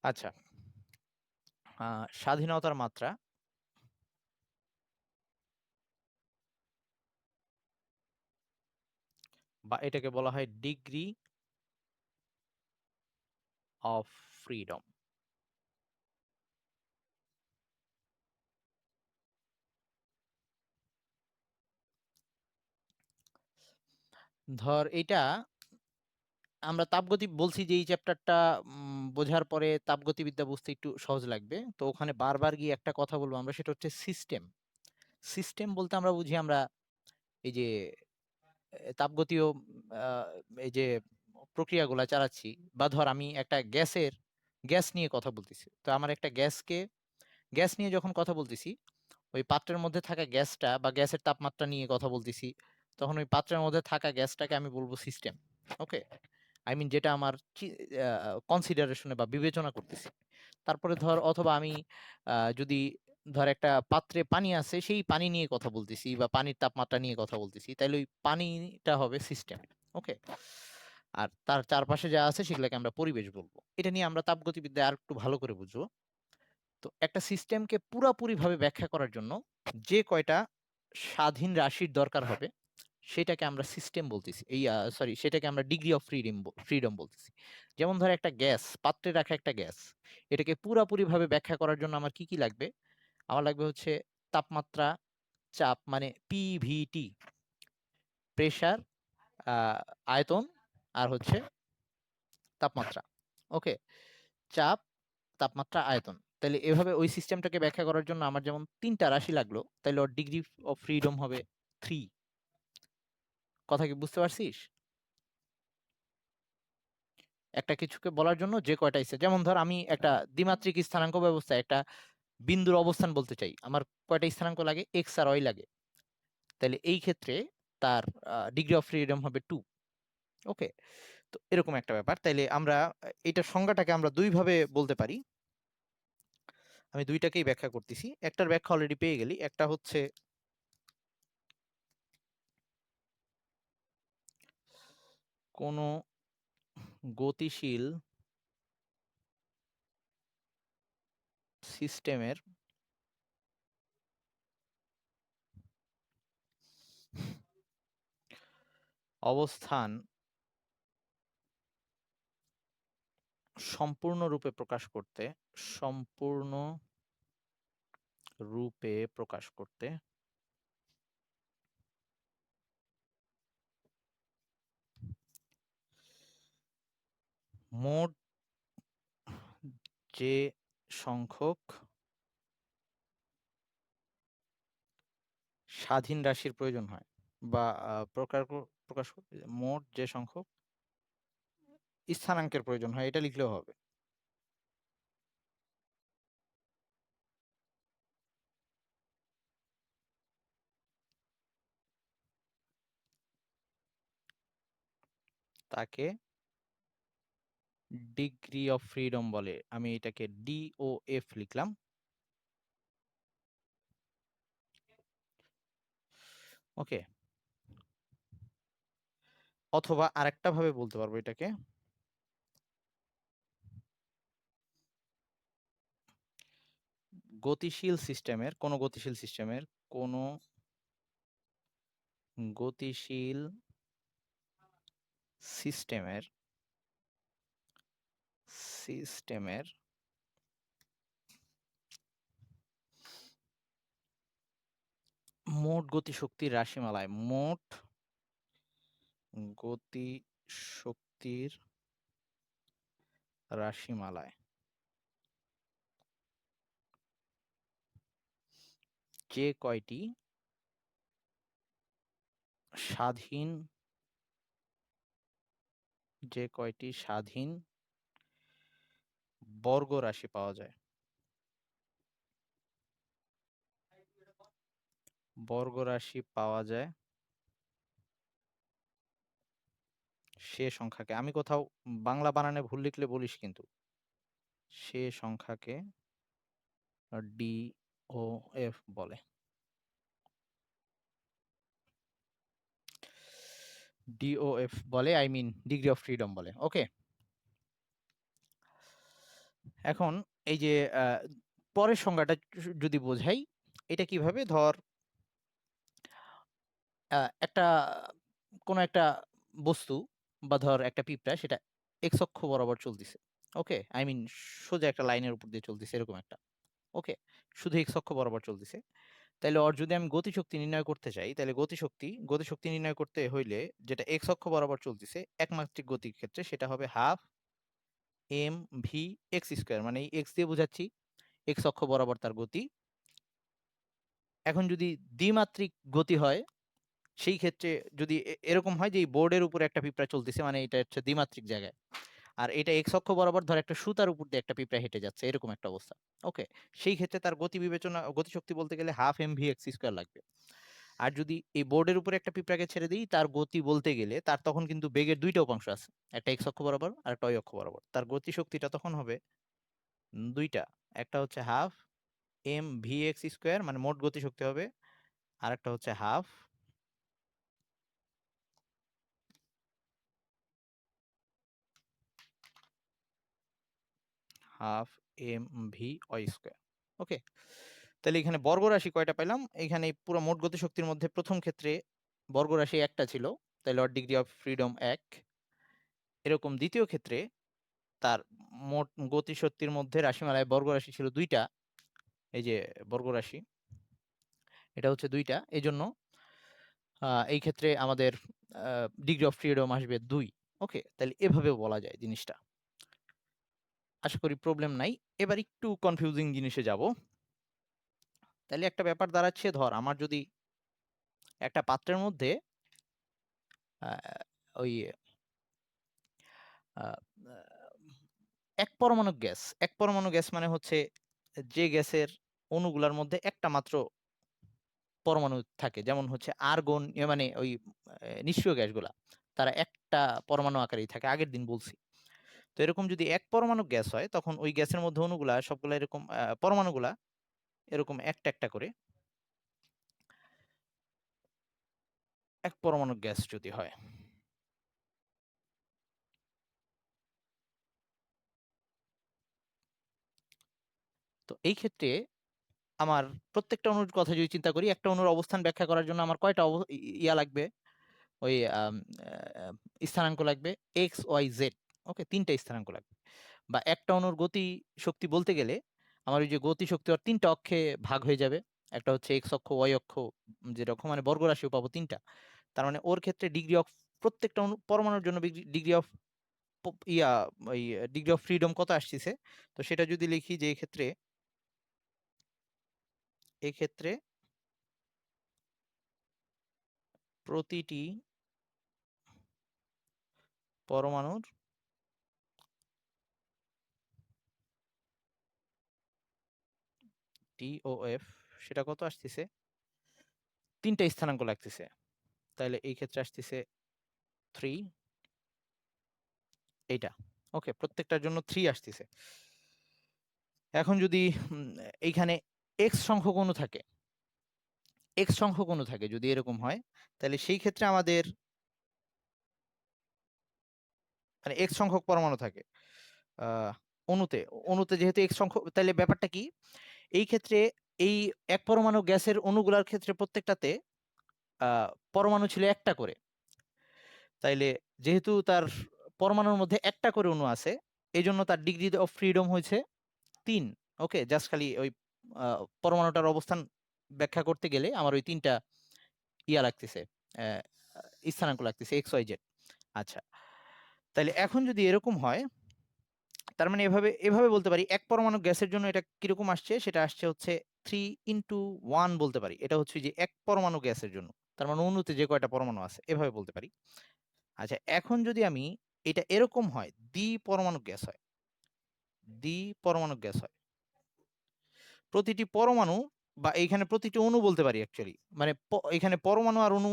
আচ্ছা, আ স্বাধীনতার মাত্রা বা এটাকে বলা হয় ডিগ্রি অফ ফ্রিডম। ধর এইটা আমরা তাপগতি বলছি যে এই চ্যাপ্টারটা বোঝার পরে তাপগতিবিদ্যা বুঝতে একটু সহজ লাগবে। তো ওখানে বারবার গিয়ে একটা কথা বলবো আমরা, সেটা হচ্ছে সিস্টেম। সিস্টেম বলতে আমরা বুঝি আমরা এই যে তাপগতীয় আ এই যে প্রক্রিয়াগুলা চালাচ্ছি, বা ধর আমি একটা গ্যাস নিয়ে কথা বলতেছি। তো আমার একটা গ্যাস নিয়ে যখন কথা বলতেছি, ওই পাত্রের মধ্যে থাকা গ্যাসটা বা গ্যাসের তাপমাত্রা নিয়ে কথা বলতেছি, তখন ওই পাত্রের মধ্যে থাকা গ্যাসটাকে আমি বলব সিস্টেম। ওকে? আই মিন যেটা আমার কনসিডারেশন এ বা বিবেচনা করতেছি। তারপরে ধর অথবা আমি যদি ধর একটা পাত্রে পানি আছে, সেই পানি নিয়ে কথা বলতেছি বা পানির তাপমাত্রা নিয়ে কথা বলতেছি, তাইলে ওই পানিটা হবে সিস্টেম। ওকে? আর তার চারপাশে যা আছে সেগুলাকে আমরা পরিবেশ বলবো। এটা নিয়ে আমরা তাপগতিবিদ্যায় আরেকটু ভালো করে বুঝবো। তো একটা সিস্টেমকে পুরাপুরিভাবে ব্যাখ্যা করার জন্য যে কয়টা স্বাধীন রাশির দরকার হবে, সেটাকে আমরা সিস্টেম বলতেছি। সরি, সেটাকে আমরা ডিগ্রি অফ ফ্রিডম বলতেছি। যেমন ধর একটা গ্যাস, পাত্রে রাখা একটা গ্যাস। এটাকে পুরাপুরিভাবে ব্যাখ্যা করার জন্য আমার কি লাগবে? আমার লাগবে হচ্ছে তাপমাত্রা, চাপ মানে পিভিটি, প্রেসার, আ আয়তন আর হচ্ছে তাপমাত্রা। ওকে? চাপ, তাপমাত্রা, আয়তন। তাইলে এভাবে ওই সিস্টেমটাকে ব্যাখ্যা করার জন্য আমার যেমন ৩ টা রাশি লাগলো, তাইলে ওর ডিগ্রি অফ ফ্রিডম হবে ৩। কথা কি বুঝতে পারছিস? একটা কিছুকে বলার জন্য যে কয়টা ইচ্ছা। যেমন ধর আমি একটা দ্বিমাত্রিক স্থানাঙ্ক ব্যবস্থায় একটা বিন্দুর অবস্থান বলতে চাই। আমার কয়টা স্থানাঙ্ক লাগে? এক্স আর ওয়াই লাগে। তাইলে এই ক্ষেত্রে তার ডিগ্রি অফ ফ্রিডম হবে 2। ওকে? তো এরকম একটা ব্যাপার। তাইলে আমরা এটার সংজ্ঞাটাকে আমরা ২ ভাবে বলতে পারি। আমি ২ টাকেই ব্যাখ্যা করতেছি। একটার ব্যাখ্যা অলরেডি পেয়ে গেলি। একটা হচ্ছে কোন গতিশীল সিস্টেমের অবস্থান সম্পূর্ণরূপে প্রকাশ করতে সম্পূর্ণরূপে প্রকাশ করতে মোট যে সংখ্যক স্বাধীন রাশির প্রয়োজন হয়, বা প্রকাশ করতে মোট যে সংখ্যক স্থানাঙ্কের প্রয়োজন হয়, এটা লিখলেও হবে। তাকে ডিগ্রি অফ ফ্রিডম বলে। আমি এটাকে DOF লিখলাম। ওকে? অথবা আরেকটা ভাবে বলতে পারবো এটাকে, কোনো গতিশীল সিস্টেমের মোট গতিশক্তির রাশিমালায় যে কয়টি স্বাধীন স্বাধীন বর্গ রাশি পাওয়া যায়, বর্গ রাশি পাওয়া যায় সে সংখ্যাকে, আমি কোথাও বাংলা বানানে ভুল লিখলে বলিস কিন্তু, সে সংখ্যাকে DOF বলে। DOF বলে, I mean degree of freedom বলে। ওকে, এখন এই যে পরের সংজ্ঞাটা যদি বোঝাই, এটা কিভাবে, ধর একটা কোনো একটা বস্তু বা ধর একটা পিঁপড়া, সেটা এক্স অক্ষ বরাবর চলতেছে। ওকে, আই মিন সোজা একটা লাইনের উপর দিয়ে চলতেছে এরকম একটা। ওকে, শুধু এক্স অক্ষ বরাবর চলতেছে। তাহলে ওর যদি আমি গতিশক্তি নির্ণয় করতে চাই, তাহলে গতিশক্তি নির্ণয় করতে হইলে যেটা এক্স অক্ষ বরাবর চলতেছে একমাত্রিক গতির ক্ষেত্রে, সেটা হবে half M V x square, মানে এই এক্স দিয়ে বোঝাচ্ছি এক্স অক্ষ বরাবর তার গতি। এখন যদি দ্বিমাত্রিক গতি হয়, সেই ক্ষেত্রে যদি এরকম হয় যে এই বোর্ডের উপরে একটা পিঁপড়া চলতেছে, মানে এটা হচ্ছে দ্বিমাত্রিক জায়গায়, আর এটা এক্স অক্ষ বরাবর ধর একটা সুতার উপর দিয়ে একটা পিঁপড়া হেঁটে যাচ্ছে, এরকম একটা অবস্থা। ওকে, সেই ক্ষেত্রে তার গতিশক্তি বলতে গেলে half M V x square লাগবে। আর যদি এই বোর্ডের উপরে একটা পিঁপড়াকে ছেড়ে দিই, তার গতি বলতে গেলে তার তখন কিন্তু বেগের দুইটা উপাংশ আছে, একটা এক্স অক্ষ বরাবর আর একটা ওয়াই অক্ষ বরাবর। তার গতিশক্তিটা তখন হবে দুইটা, একটা হচ্ছে half M V x square, মানে মোট গতিশক্তি হবে, আর একটা হচ্ছে half M V Y square. Okay, তাহলে এখানে বর্গ রাশি কয়টা পেলাম, এখানে পুরো মোট গতিশক্তির মধ্যে প্রথম ক্ষেত্রে বর্গ রাশি একটা ছিল, তাহলে ওর ডিগ্রি অফ ফ্রিডম 1। এরকম দ্বিতীয় ক্ষেত্রে তার মোট গতিশক্তির মধ্যে রাশিমালায় বর্গ রাশি ছিল দুইটা, এই যে বর্গ রাশি, এটা হচ্ছে দুইটা, এই জন্য এই ক্ষেত্রে আমাদের ডিগ্রি অফ ফ্রিডম আসবে 2। ওকে, তাহলে এভাবেও বলা যায় জিনিসটা, আশা করি প্রবলেম নাই। এবার একটু কনফিউজিং জিনিসে যাব। তাহলে একটা ব্যাপার দাঁড়াচ্ছে, ধর আমার যদি একটা পাত্রের মধ্যে আহ, ওই আহ, এক পরমাণু গ্যাস মানে হচ্ছে যে গ্যাসের অণুগুলার মধ্যে একটা মাত্র পরমাণু থাকে, যেমন হচ্ছে আর্গন, মানে ওই নিষ্ক্রিয় গ্যাসগুলা, তারা একটা পরমাণু আকারেই থাকে, আগের দিন বলছি। তো এরকম যদি এক পরমাণু গ্যাস হয়, তখন ওই গ্যাসের মধ্যে অণুগুলা সবগুলা এরকম পরমাণুগুলা এরকম একটা একটা করে এক পরমাণু গ্যাস যদি হয়, তো এই ক্ষেত্রে আমার প্রত্যেকটা অণুর কথা যদি চিন্তা করি, একটা অণুর অবস্থান ব্যাখ্যা করার জন্য আমার কয়টা ইয়া লাগবে, ওই স্থানাঙ্ক লাগবে, এক্স ওয়াই জেড। ওকে, তিনটা স্থানাঙ্ক লাগবে। বা একটা অণুর গতি শক্তি বলতে গেলে আমার ওই যে গতি শক্তি আর তিনটা অক্ষে ভাগ হয়ে যাবে, একটা হচ্ছে এক্স অক্ষ ওয়াই অক্ষ, যেরকম মানে বর্গ রাশিও পাবো তিনটা। তার মানে ওর ক্ষেত্রে ডিগ্রি অফ প্রত্যেকটা পরমাণুর জন্য ডিগ্রি অফ ইয়া ওই ডিগ্রি অফ ফ্রিডম কত আসছে, তো সেটা যদি লিখি যে এক্ষেত্রে প্রতিটি পরমাণুর DOF সেটা কত আসতেছে, তিনটা স্থানাঙ্ক লাগতেছে, তাহলে এই ক্ষেত্রে আসতেছে 3, এইটা। ওকে, প্রত্যেকটার জন্য 3 আসতেছে। এখন যদি এইখানে এক্স সংখ্যক অণু থাকে, যদি এরকম হয়, তাহলে সেই ক্ষেত্রে আমাদের মানে এক্স সংখ্যক পরমাণু থাকে আহ অণুতে, যেহেতু এক্স সংখ্যক, তাহলে ব্যাপারটা কি, এই ক্ষেত্রে এই এক পরমাণু গ্যাসের অণুগুলার ক্ষেত্রে প্রত্যেকটাতে পরমাণু ছিল একটা করে। তাইলে যেহেতু তার পরমাণুর মধ্যে একটা করে অণু আছে, এই জন্য তার ডিগ্রি অফ ফ্রিডম হয়েছে 3। ওকে, জাস্ট খালি ওই পরমাণুটার অবস্থান ব্যাখ্যা করতে গেলে আমার ওই তিনটা ইয়া লাগতেছে, আহ, স্থানাঙ্ক লাগতেছে এক্স ওয়াই জেড। আচ্ছা, তাহলে এখন যদি এরকম হয়, তার মানে এভাবে এভাবে বলতে পারি, এক পরমাণু গ্যাসের জন্য এটা কিরকম আসছে, সেটা আসছে হচ্ছে 3 × 1 বলতে পারি, এটা হচ্ছে যে এক পরমাণু গ্যাসের জন্য, তার মানে অণুতে যে কয়টা পরমাণু আছে এভাবে বলতে পারি। আচ্ছা, এখন যদি আমি এটা এরকম হয়, দ্বি পরমাণু গ্যাস হয়, প্রতিটি পরমাণু বা এইখানে প্রতিটি অণু বলতে পারি অ্যাকচুয়ালি, মানে এখানে পরমাণু আর অণু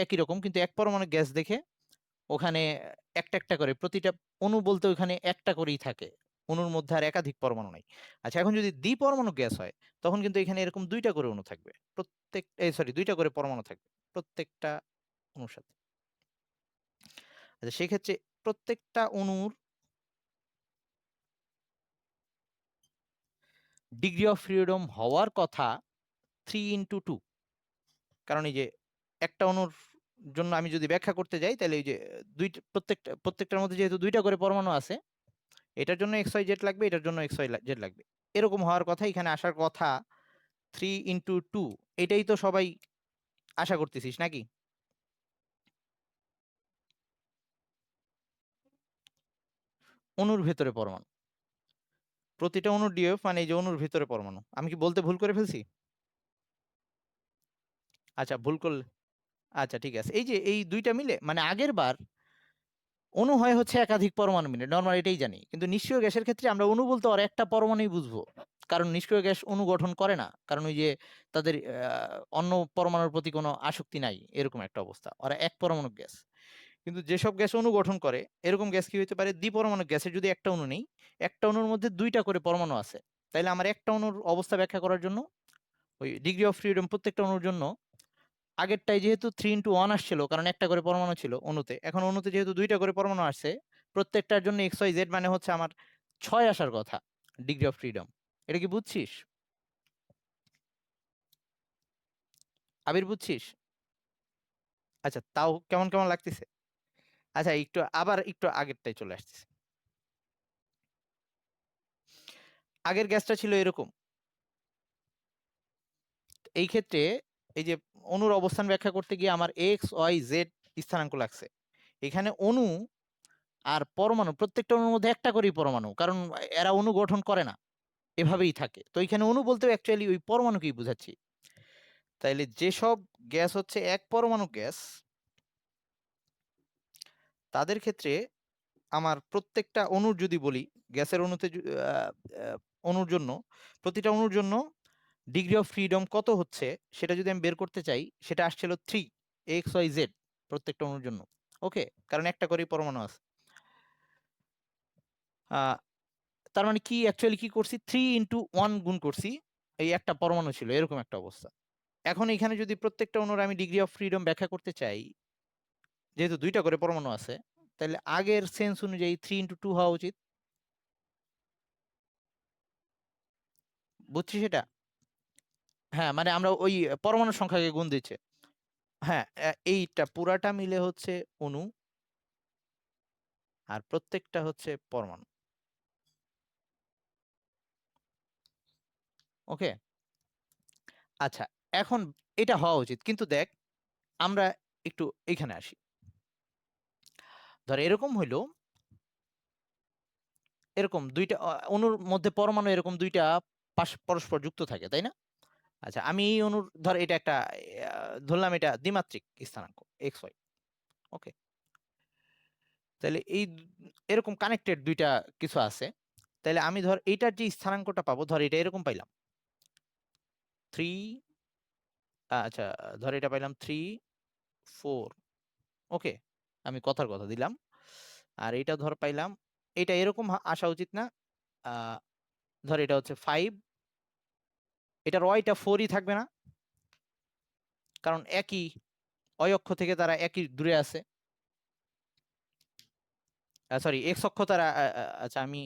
একই রকম, কিন্তু এক পরমাণু গ্যাস দেখে ওখানে একটা একটা করে প্রতিটা অণু বলতে ওখানে একটা করেই থাকে, অণুর মধ্যে আর একাধিক পরমাণু নাই। আচ্ছা, এখন যদি দ্বিপরমাণু গ্যাস হয় তখন কিন্তু এখানে এরকম দুইটা করে অণু থাকবে, প্রত্যেক সরি দুইটা করে পরমাণু থাকবে প্রত্যেকটা অণুর সাথে। আচ্ছা, সেক্ষেত্রে প্রত্যেকটা অণুর ডিগ্রি অফ ফ্রিডম হওয়ার কথা 3 × 2, কারণ এই যে একটা অণুর জন্য আমি যদি ব্যাখ্যা করতে যাই তাহলে এই যে দুইটা প্রত্যেকটার মধ্যে যেহেতু দুইটা করে পরমাণু আছে, এটার জন্য এক্স ওয়াই জেড লাগবে, এটার জন্য এক্স ওয়াই জেড লাগবে, এরকম হওয়ার কথা, এখানে আসার কথা 3 × 2। এটাই তো সবাই আশা করতেছিস নাকি? অণুর ভেতরে পরমাণু, প্রতিটা অণুর ডিএফ মানে এই যে অণুর ভেতরে পরমাণু। আমি কি বলতে ভুল করে ফেলছি? আচ্ছা, ভুল করলে আচ্ছা ঠিক আছে। এই যে এই দুইটা মিলে মানে আগের বার অণু হয় হচ্ছে একাধিক পরমাণু মিলে, নর্মাল এটাই জানি, কিন্তু নিষ্ক্রিয় গ্যাসের ক্ষেত্রে আমরা অণু বলতে আর একটা পরমাণুই বুঝবো, কারণ নিষ্ক্রিয় গ্যাস অণু গঠন করে না, কারণ ওই যে তাদের অন্য পরমাণুর প্রতি কোনো আসক্তি নাই, এরকম একটা অবস্থা, ওরা এক পরমাণু গ্যাস। কিন্তু যেসব গ্যাস অণু গঠন করে এরকম গ্যাস কি হতে পারে, দ্বিপরমাণু গ্যাসের যদি একটা অণু নেই, একটা অণুর মধ্যে দুইটা করে পরমাণু আছে, তাইলে আমার একটা অণুর অবস্থা ব্যাখ্যা করার জন্য ওই ডিগ্রি অফ ফ্রিডম প্রত্যেকটা অণুর জন্য আগেরটাই যেহেতু 3 × 1 আসছিল, কারণ একটা করে পরমাণু ছিল অণুতে, এখন অণুতে যেহেতু দুইটা করে পরমাণু আসছে, প্রত্যেকটার জন্য এক্স ওয়াই জেড মানে হচ্ছে আমার 6 আসার কথা ডিগ্রি অফ ফ্রিডম। এটা কি বুঝছিস আবির, বুঝছিস? আচ্ছা, তাও কেমন কেমন লাগতেছে? আচ্ছা, একটু আবার একটু আগেরটাই চলে আসতেছে। আগের গ্যাসটা ছিল এরকম, এই ক্ষেত্রে এই যে অণুর অবস্থান ব্যাখ্যা করতে গিয়ে আমার এক্স ওয়াই জেড স্থানাঙ্ক লাগছে। এখানে অণু আর পরমাণু প্রত্যেকটা অণুর মধ্যে একটা করেই পরমাণু, কারণ এরা অণু গঠন করে না, এভাবেই থাকে। তো এখানে অণু বলতে অ্যাকচুয়ালি ওই পরমাণুকেই বুঝাচ্ছি। তাইলে যেসব গ্যাস হচ্ছে এক পরমাণু গ্যাস, তাদের ক্ষেত্রে আমার প্রত্যেকটা অণুর যদি বলি, গ্যাসের অণুতে অণুর জন্য প্রতিটা অণুর জন্য ডিগ্রি অফ ফ্রিডম কত হচ্ছে সেটা যদি আমি বের করতে চাই, সেটা আসছিল 3 XYZ প্রত্যেকটা অণুর জন্য। ওকে, কারণ একটা করেই পরমাণু আছে। আহ, তার মানে কি অ্যাকচুয়ালি কি করছি, 3 × 1 গুণ করছি, এই একটা পরমাণু ছিল এরকম একটা অবস্থা। এখন এখানে যদি প্রত্যেকটা অণুর আমি ডিগ্রি অফ ফ্রিডম ব্যাখ্যা করতে চাই, যেহেতু দুইটা করে পরমাণু আছে, তাহলে আগের সেন্স অনুযায়ী 3 × 2 হওয়া উচিত। বুঝছিস সেটা? হ্যাঁ, মানে আমরা ওই পরমাণুর সংখ্যাকে গুণ দিচ্ছে। হ্যাঁ, এইটা পুরাটা মিলে হচ্ছে অণু, আর প্রত্যেকটা হচ্ছে পরমাণু। ওকে, আচ্ছা, এখন এটা হওয়া উচিত, কিন্তু দেখ আমরা একটু এখানে আসি। ধর এরকম হইলো, এরকম দুইটা অণুর মধ্যে পরমাণু এরকম দুইটা পরস্পর যুক্ত থাকে, তাই না? আচ্ছা, আমি এই অণুর ধর এটা একটা ধরলাম এটা দ্বিমাত্রিক স্থানাঙ্ক এক্স ওয়াই। ওকে, তাহলে এরকম কানেক্টেড দুইটা কিছু আছে, তাহলে আমি ধর এইটার যে স্থানাঙ্কটা পাবো, ধর এটা এরকম পাইলাম 3, আচ্ছা ধর এটা পাইলাম 3 4। ওকে, আমি কথার কথা দিলাম। আর এটা ধর পাইলাম, এটা এরকম আসা উচিত না, আহ, ধর এটা হচ্ছে 5, এটা রয়টা 4ই থাকবে না, কারণ একই অক্ষ থেকে তারা একই দূরে আছে, সরি এক্স অক্ষ তারা আচ্ছা আমি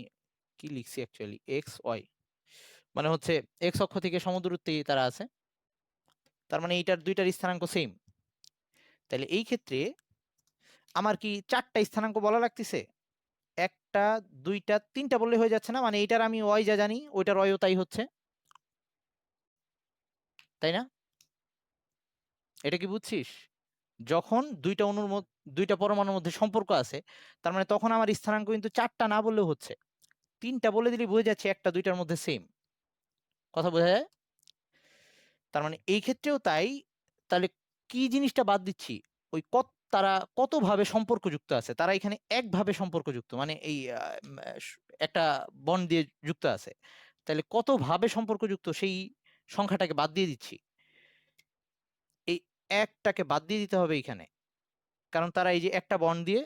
কি লিখছি অ্যাকচুয়ালি, এক্স ওয়াই মানে হচ্ছে এক্স অক্ষ থেকে সমদূরত্বে তারা আছে, তার মানে এইটার দুইটার স্থানাঙ্ক সেম। তাহলে এই ক্ষেত্রে আমার কি চারটা স্থানাঙ্ক বলা লাগতেছে? একটা, দুইটা, তিনটা বললে হয়ে যাচ্ছে না? মানে এইটার আমি ওয়াই যা জানি ওইটার ওয়াইও তাই হচ্ছে, তাই না? এটা কি বুঝছিস? যখন দুইটা অণুর মধ্যে দুইটা পরমাণুর মধ্যে সম্পর্ক আছে, তার মানে তখন আমার স্থানাঙ্ক কিন্তু চারটা না বললেও হচ্ছে, তিনটা বলে দিলে বুঝে যাচ্ছে একটা দুইটার মধ্যে সেম। কথা বোঝা যায়? তার মানে এই ক্ষেত্রেও তাই। তাহলে কি জিনিসটা বাদ দিচ্ছি, ওই তারা কতভাবে সম্পর্কযুক্ত আছে, তারা এখানে একভাবে সম্পর্কযুক্ত, মানে এই একটা বন্ড দিয়ে যুক্ত আছে, তাহলে কতভাবে সম্পর্কযুক্ত সেই সংখ্যাটাকে বাদ দিয়ে দিচ্ছি, এই একটাকে বাদ দিয়ে দিতে হবে এইখানে, কারণ তারা এই যে একটা বন্ড দিয়ে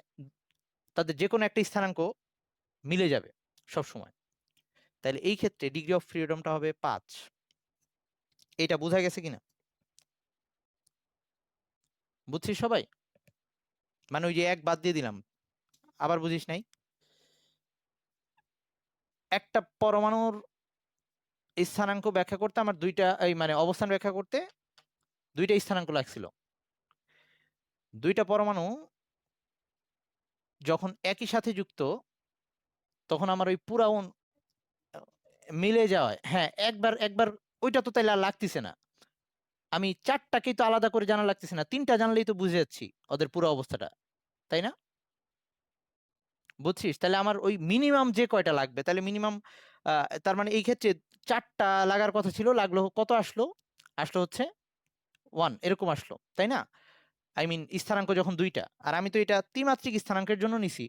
তাদের যে কোনো একটা স্থানাঙ্ক মিলে যাবে সব সময়। তাহলে এই ক্ষেত্রে ডিগ্রি অফ ফ্রিডমটা হবে 5। এটা বোঝা গেছে কিনা? বুঝছিস সবাই? মানে ওই যে এক বাদ দিয়ে দিলাম, আবার বুঝিস নাই? একটা পরমাণুর স্থানাঙ্ক ব্যাখ্যা করতে আমার দুইটা, এই মানে অবস্থান ব্যাখ্যা করতে দুইটা স্থানাঙ্ক লাগছিল। দুইটা পরমাণু যখন একই সাথে যুক্ত, তখন আমার ওই পুরা মিলে যাওয়ায়, হ্যাঁ একবার একবার ওইটা তো তাইলে আর লাগতেছে না, আমি চারটাকেই তো আলাদা করে জানা লাগতেছে না, তিনটা জানলেই তো বুঝে যাচ্ছি ওদের পুরো অবস্থাটা, তাই না? বুঝছিস? তাহলে আমার ওই মিনিমাম যে কয়টা লাগবে, তাহলে মিনিমাম তার মানে এই ক্ষেত্রে চারটা লাগার কথা ছিল, লাগলো কত আসলো? আসলো হচ্ছে 1 এরকম আসলো, তাই না? আই মিন স্থানাঙ্ক যখন দুইটা, আর আমি তো এটা ত্রিমাত্রিক স্থানাঙ্কের জন্য নিছি,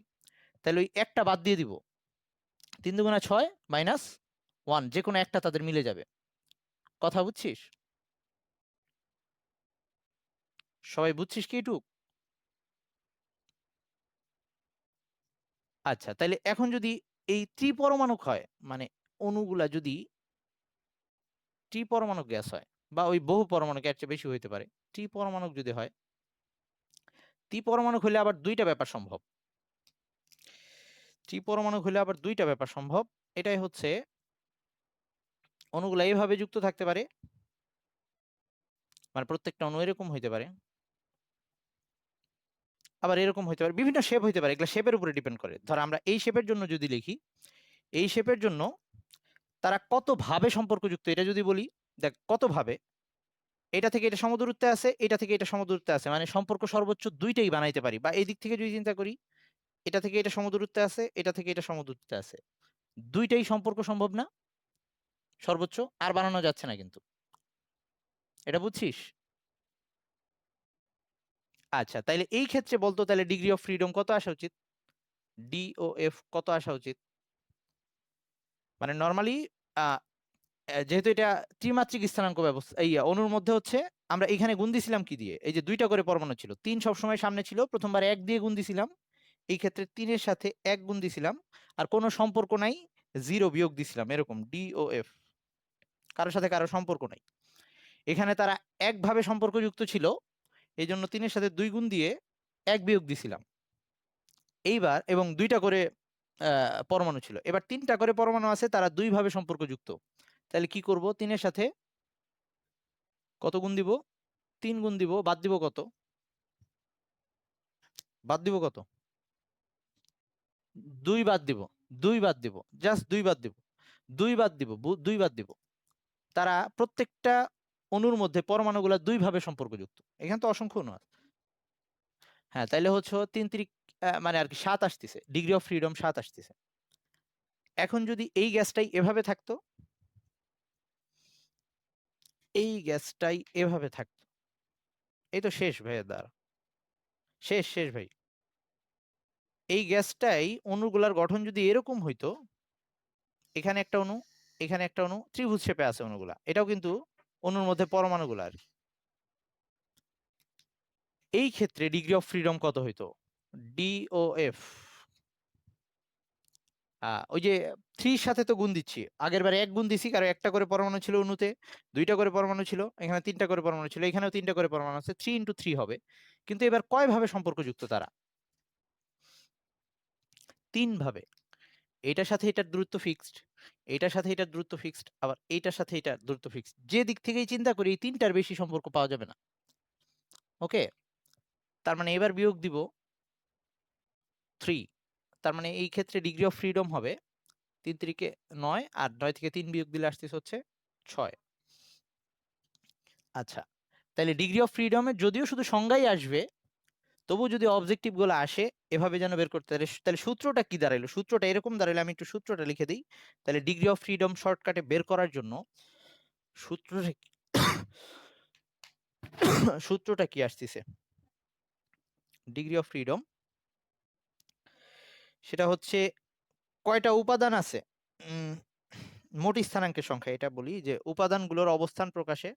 তাহলে ওই একটা বাদ দিয়ে দিব, 3 × 6 - 1, যে কোনো একটা তাদের মিলে যাবে। কথা বুঝছিস? সবাই বুঝছিস কি এটুক? আচ্ছা, তাহলে এখন যদি এই ত্রিপরমাণুক হয়, মানে অণুগুলা যদি ত্রিপরমাণুক গ্যাস হয়, বা ওই বহু পরমাণু, এর চেয়ে বেশি হইতে পারে, ত্রিপরমাণুক যদি হয়, ত্রিপরমাণুক হলে আবার দুইটা ব্যাপার সম্ভব। ত্রিপরমাণুক হলে আবার দুইটা ব্যাপার সম্ভব। এটাই হচ্ছে, অণুগুলা এইভাবে যুক্ত থাকতে পারে, মানে প্রত্যেকটা অণু এরকম হইতে পারে, আবার এরকম হইতে পারে, বিভিন্ন শেপ হইতে পারে, এগুলো শেপের উপরে ডিপেন্ড করে। ধর আমরা এই শেপের জন্য যদি লিখি, এই শেপের জন্য তারা কত ভাবে সম্পর্কযুক্ত এটা যদি বলি, দেখ কত ভাবে, এটা থেকে এটা সমদূরত্বে আছে, এটা থেকে এটা সমদূরত্বে আছে, মানে সম্পর্ক সর্বোচ্চ দুইটাই বানাইতে পারি। বা এই দিক থেকে যদি চিন্তা করি, এটা থেকে এটা সমদূরত্বে আছে, এটা থেকে এটা সমদূরত্বে আছে, দুইটাই সম্পর্ক সম্ভব না সর্বোচ্চ, আর বানানো যাচ্ছে না কিন্তু। এটা বুঝছিস? আচ্ছা, তাইলে এই ক্ষেত্রে বলতো, তাহলে ডিগ্রি অফ ফ্রিডম কত আসা উচিত? DOF কত আসা উচিত? মানে নর্মালি যেহেতু এটা ত্রিমাত্রিক স্থানাঙ্ক ব্যবস্থা, এই অণুর মধ্যে হচ্ছে, আমরা এখানে গুণ দিছিলাম কি দিয়ে? এই যে দুইটা করে পরমাণু ছিল, 3 সবসময় সামনে ছিল, প্রথমবার 1 দিয়ে গুণ দিছিলাম, এই ক্ষেত্রে 3-এর সাথে 1 গুণ দিছিলাম, আর কোনো সম্পর্ক নাই, 0 বিয়োগ দিছিলাম, এরকম DOF, কারোর সাথে কারো সম্পর্ক নাই। এখানে তারা একভাবে সম্পর্কযুক্ত ছিল, এই জন্য 3-এর সাথে 2 গুণ দিয়ে 1 বিয়োগ দিছিলাম। এইবার এবং দুইটা করে পরমাণু ছিল, এবার 3টা করে পরমাণু আছে, তারা দুইভাবে সম্পর্কযুক্ত, তাহলে কি করব? 3-এর সাথে কত গুণ দিব? 3 গুণ দিব, বাদ দিব কত? বাদ দিব কত? 2 বাদ দিব, 2 বাদ দিব, জাস্ট 2 বাদ দিব, 2 বাদ দিব, 2 বাদ দিব। তারা প্রত্যেকটা অণুর মধ্যে পরমাণুগুলা দুই ভাবে সম্পর্কযুক্ত, এখানে তো অসংখ্য অণু আছে। হ্যাঁ, তাইলে হচ্ছে 3 মানে আর কি 7 আসতেছে, ডিগ্রি অফ ফ্রিডম 7 আসতেছে। এখন যদি এই গ্যাসটাই এভাবে থাকতো, এই গ্যাসটাই এভাবে থাকতো, এই তো শেষ ভাইয়ের দ্বার, শেষ শেষ ভাই। এই গ্যাসটাই অণুগুলার গঠন যদি এরকম হইতো, এখানে একটা অণু, এখানে একটা অণু, ত্রিভুজ শেপে আছে অণুগুলা, এটাও কিন্তু অণুর মধ্যে পরমাণুগুলা আর কি। এই ক্ষেত্রে ডিগ্রি অফ ফ্রিডম কত হইতো? DOF, ওই যে 3-র সাথে তো গুণ দিচ্ছি, আগের বারে 1 গুণ দিছি, কারণ একটা করে পরমাণু ছিল অণুতে, দুইটা করে পরমাণু ছিল, এখানে 3টা করে পরমাণু ছিল, এখানেও 3টা করে পরমাণু আছে, 3 × 3 হবে। কিন্তু এবার কয় ভাবে সম্পর্কযুক্ত তারা? 3 ভাবে। এটার সাথে এটার দূরত্ব ফিক্সড, এটার সাথে এটার দূরত্ব ফিক্সড, আবার এইটার সাথে এটার দূরত্ব ফিক্সড। যে দিক থেকেই চিন্তা করি, এই 3টার বেশি সম্পর্ক পাওয়া যাবে না। ওকে, তার মানে এবার বিয়োগ দিব 3, তার মানে এই ক্ষেত্রে ডিগ্রি অফ ফ্রিডম হবে 3 × 3 = 9, আর 9 থেকে 3 বিয়োগ দিলে আসতেছে হচ্ছে 6। আচ্ছা, তাহলে ডিগ্রি অফ ফ্রিডমে যদিও শুধু সংজ্ঞাই আসবে, তবু যদি অবজেক্টিভ গুলো আসে এভাবে যেন বের করতে পারে। তাহলে সূত্রটা কি দাঁড়াইলো? সূত্রটা এরকম দাঁড়াইলো, আমি একটু সূত্রটা লিখে দিই। তাহলে ডিগ্রি অফ ফ্রিডম শর্টকাটে বের করার জন্য সূত্রটা সূত্রটা কি আসতেছে? ডিগ্রি অফ ফ্রিডম, সেটা হচ্ছে কয়টা উপাদান আছে, মোট স্থানাঙ্কের সংখ্যা, এটা বলি যে উপাদানগুলোর অবস্থান প্রকাশে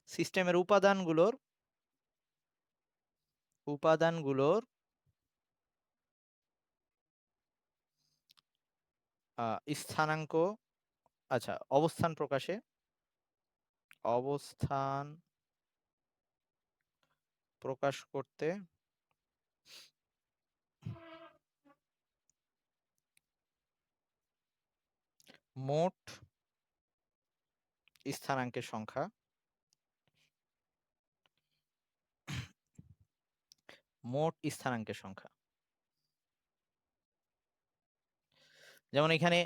সিস্টেমের উপাদানগুলোর স্থানাঙ্ক, আচ্ছা, অবস্থান প্রকাশ করতে মোট স্থানাঙ্কের সংখ্যা, যেমন এখানে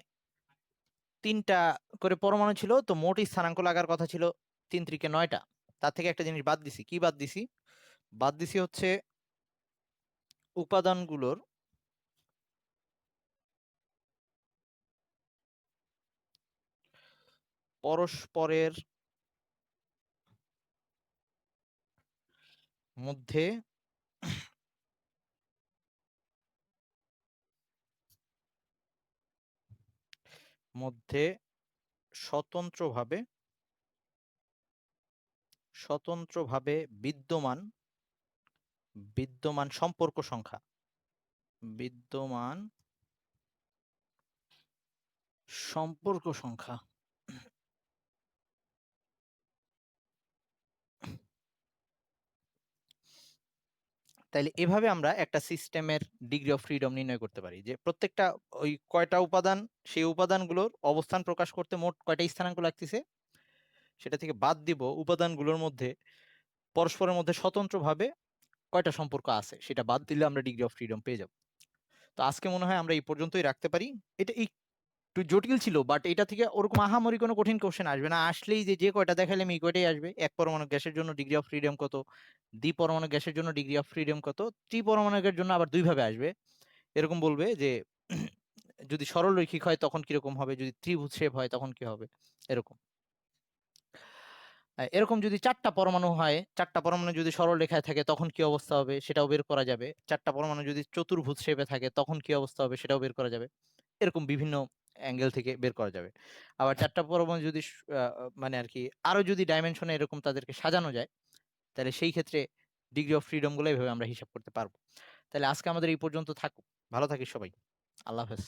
3টা করে পরমাণু ছিল, তো মোট স্থানাঙ্ক লাগার কথা ছিল 3 × 9টা। তার থেকে একটা জিনিস বাদ দিছি। কি বাদ দিছি? বাদ দিছি হচ্ছে উপাদানগুলোর পরস্পরের মধ্যে মধ্যে স্বতন্ত্রভাবে স্বতন্ত্রভাবে বিদ্যমান বিদ্যমান সম্পর্ক সংখ্যা বিদ্যমান সম্পর্ক সংখ্যা তাইলে এভাবে আমরা একটা সিস্টেমের ডিগ্রি অফ ফ্রিডম নির্ণয় করতে পারি, যে প্রত্যেকটা ওই কয়টা উপাদান, সেই উপাদানগুলোর অবস্থান প্রকাশ করতে মোট কয়টা স্থানাঙ্ক লাগতেছে, সেটা থেকে বাদ দিব উপাদানগুলোর মধ্যে পরস্পরের মধ্যে স্বতন্ত্রভাবে কয়টা সম্পর্ক আছে, সেটা বাদ দিলে আমরা ডিগ্রি অফ ফ্রিডম পেয়ে যাব। তো আজকে মনে হয় আমরা এই পর্যন্তই রাখতে পারি। এটা একটু জটিল ছিল, বাট এটা থেকে ওরকম আহামরি কোনো কঠিন কোশ্চেন আসবে না। আসলেই যে যে কয়টা দেখাইলাম এই কয়টাই আসবে। এক পরমাণু গ্যাসের জন্য ডিগ্রি অফ ফ্রিডম কত, দ্বিপরমাণু গ্যাসের জন্য ডিগ্রি অফ ফ্রিডম কত, ত্রিপরমাণু গ্যাসের জন্য আবার দুই ভাবে আসবে। এরকম বলবে যে যদি সরল রৈখিক হয় তখন কিরকম হবে, যদি ত্রিভুজ শেপ হয় তখন কি হবে, এরকম। এরকম যদি 4টা পরমাণু হয়, 4টা পরমাণু যদি সরল রেখায় থাকে তখন কি অবস্থা হবে সেটাও বের করা যাবে। 4টা পরমাণু যদি চতুর্ভুজ শেপে থাকে তখন কি অবস্থা হবে সেটাও বের করা যাবে। এরকম বিভিন্ন অ্যাঙ্গেল থেকে বের করা যাবে। আবার 4টা পরমাণু যদি মানে আর কি আরো যদি ডাইমেনশনে এরকম তাদেরকে সাজানো যায়, তাহলে সেই ক্ষেত্রে ডিগ্রি অফ ফ্রিডম গুলো এইভাবে আমরা হিসাব করতে পারবো। তাহলে আজকে আমাদের এই পর্যন্ত থাকুক। ভালো থাকিস সবাই। আল্লাহ হাফেজ।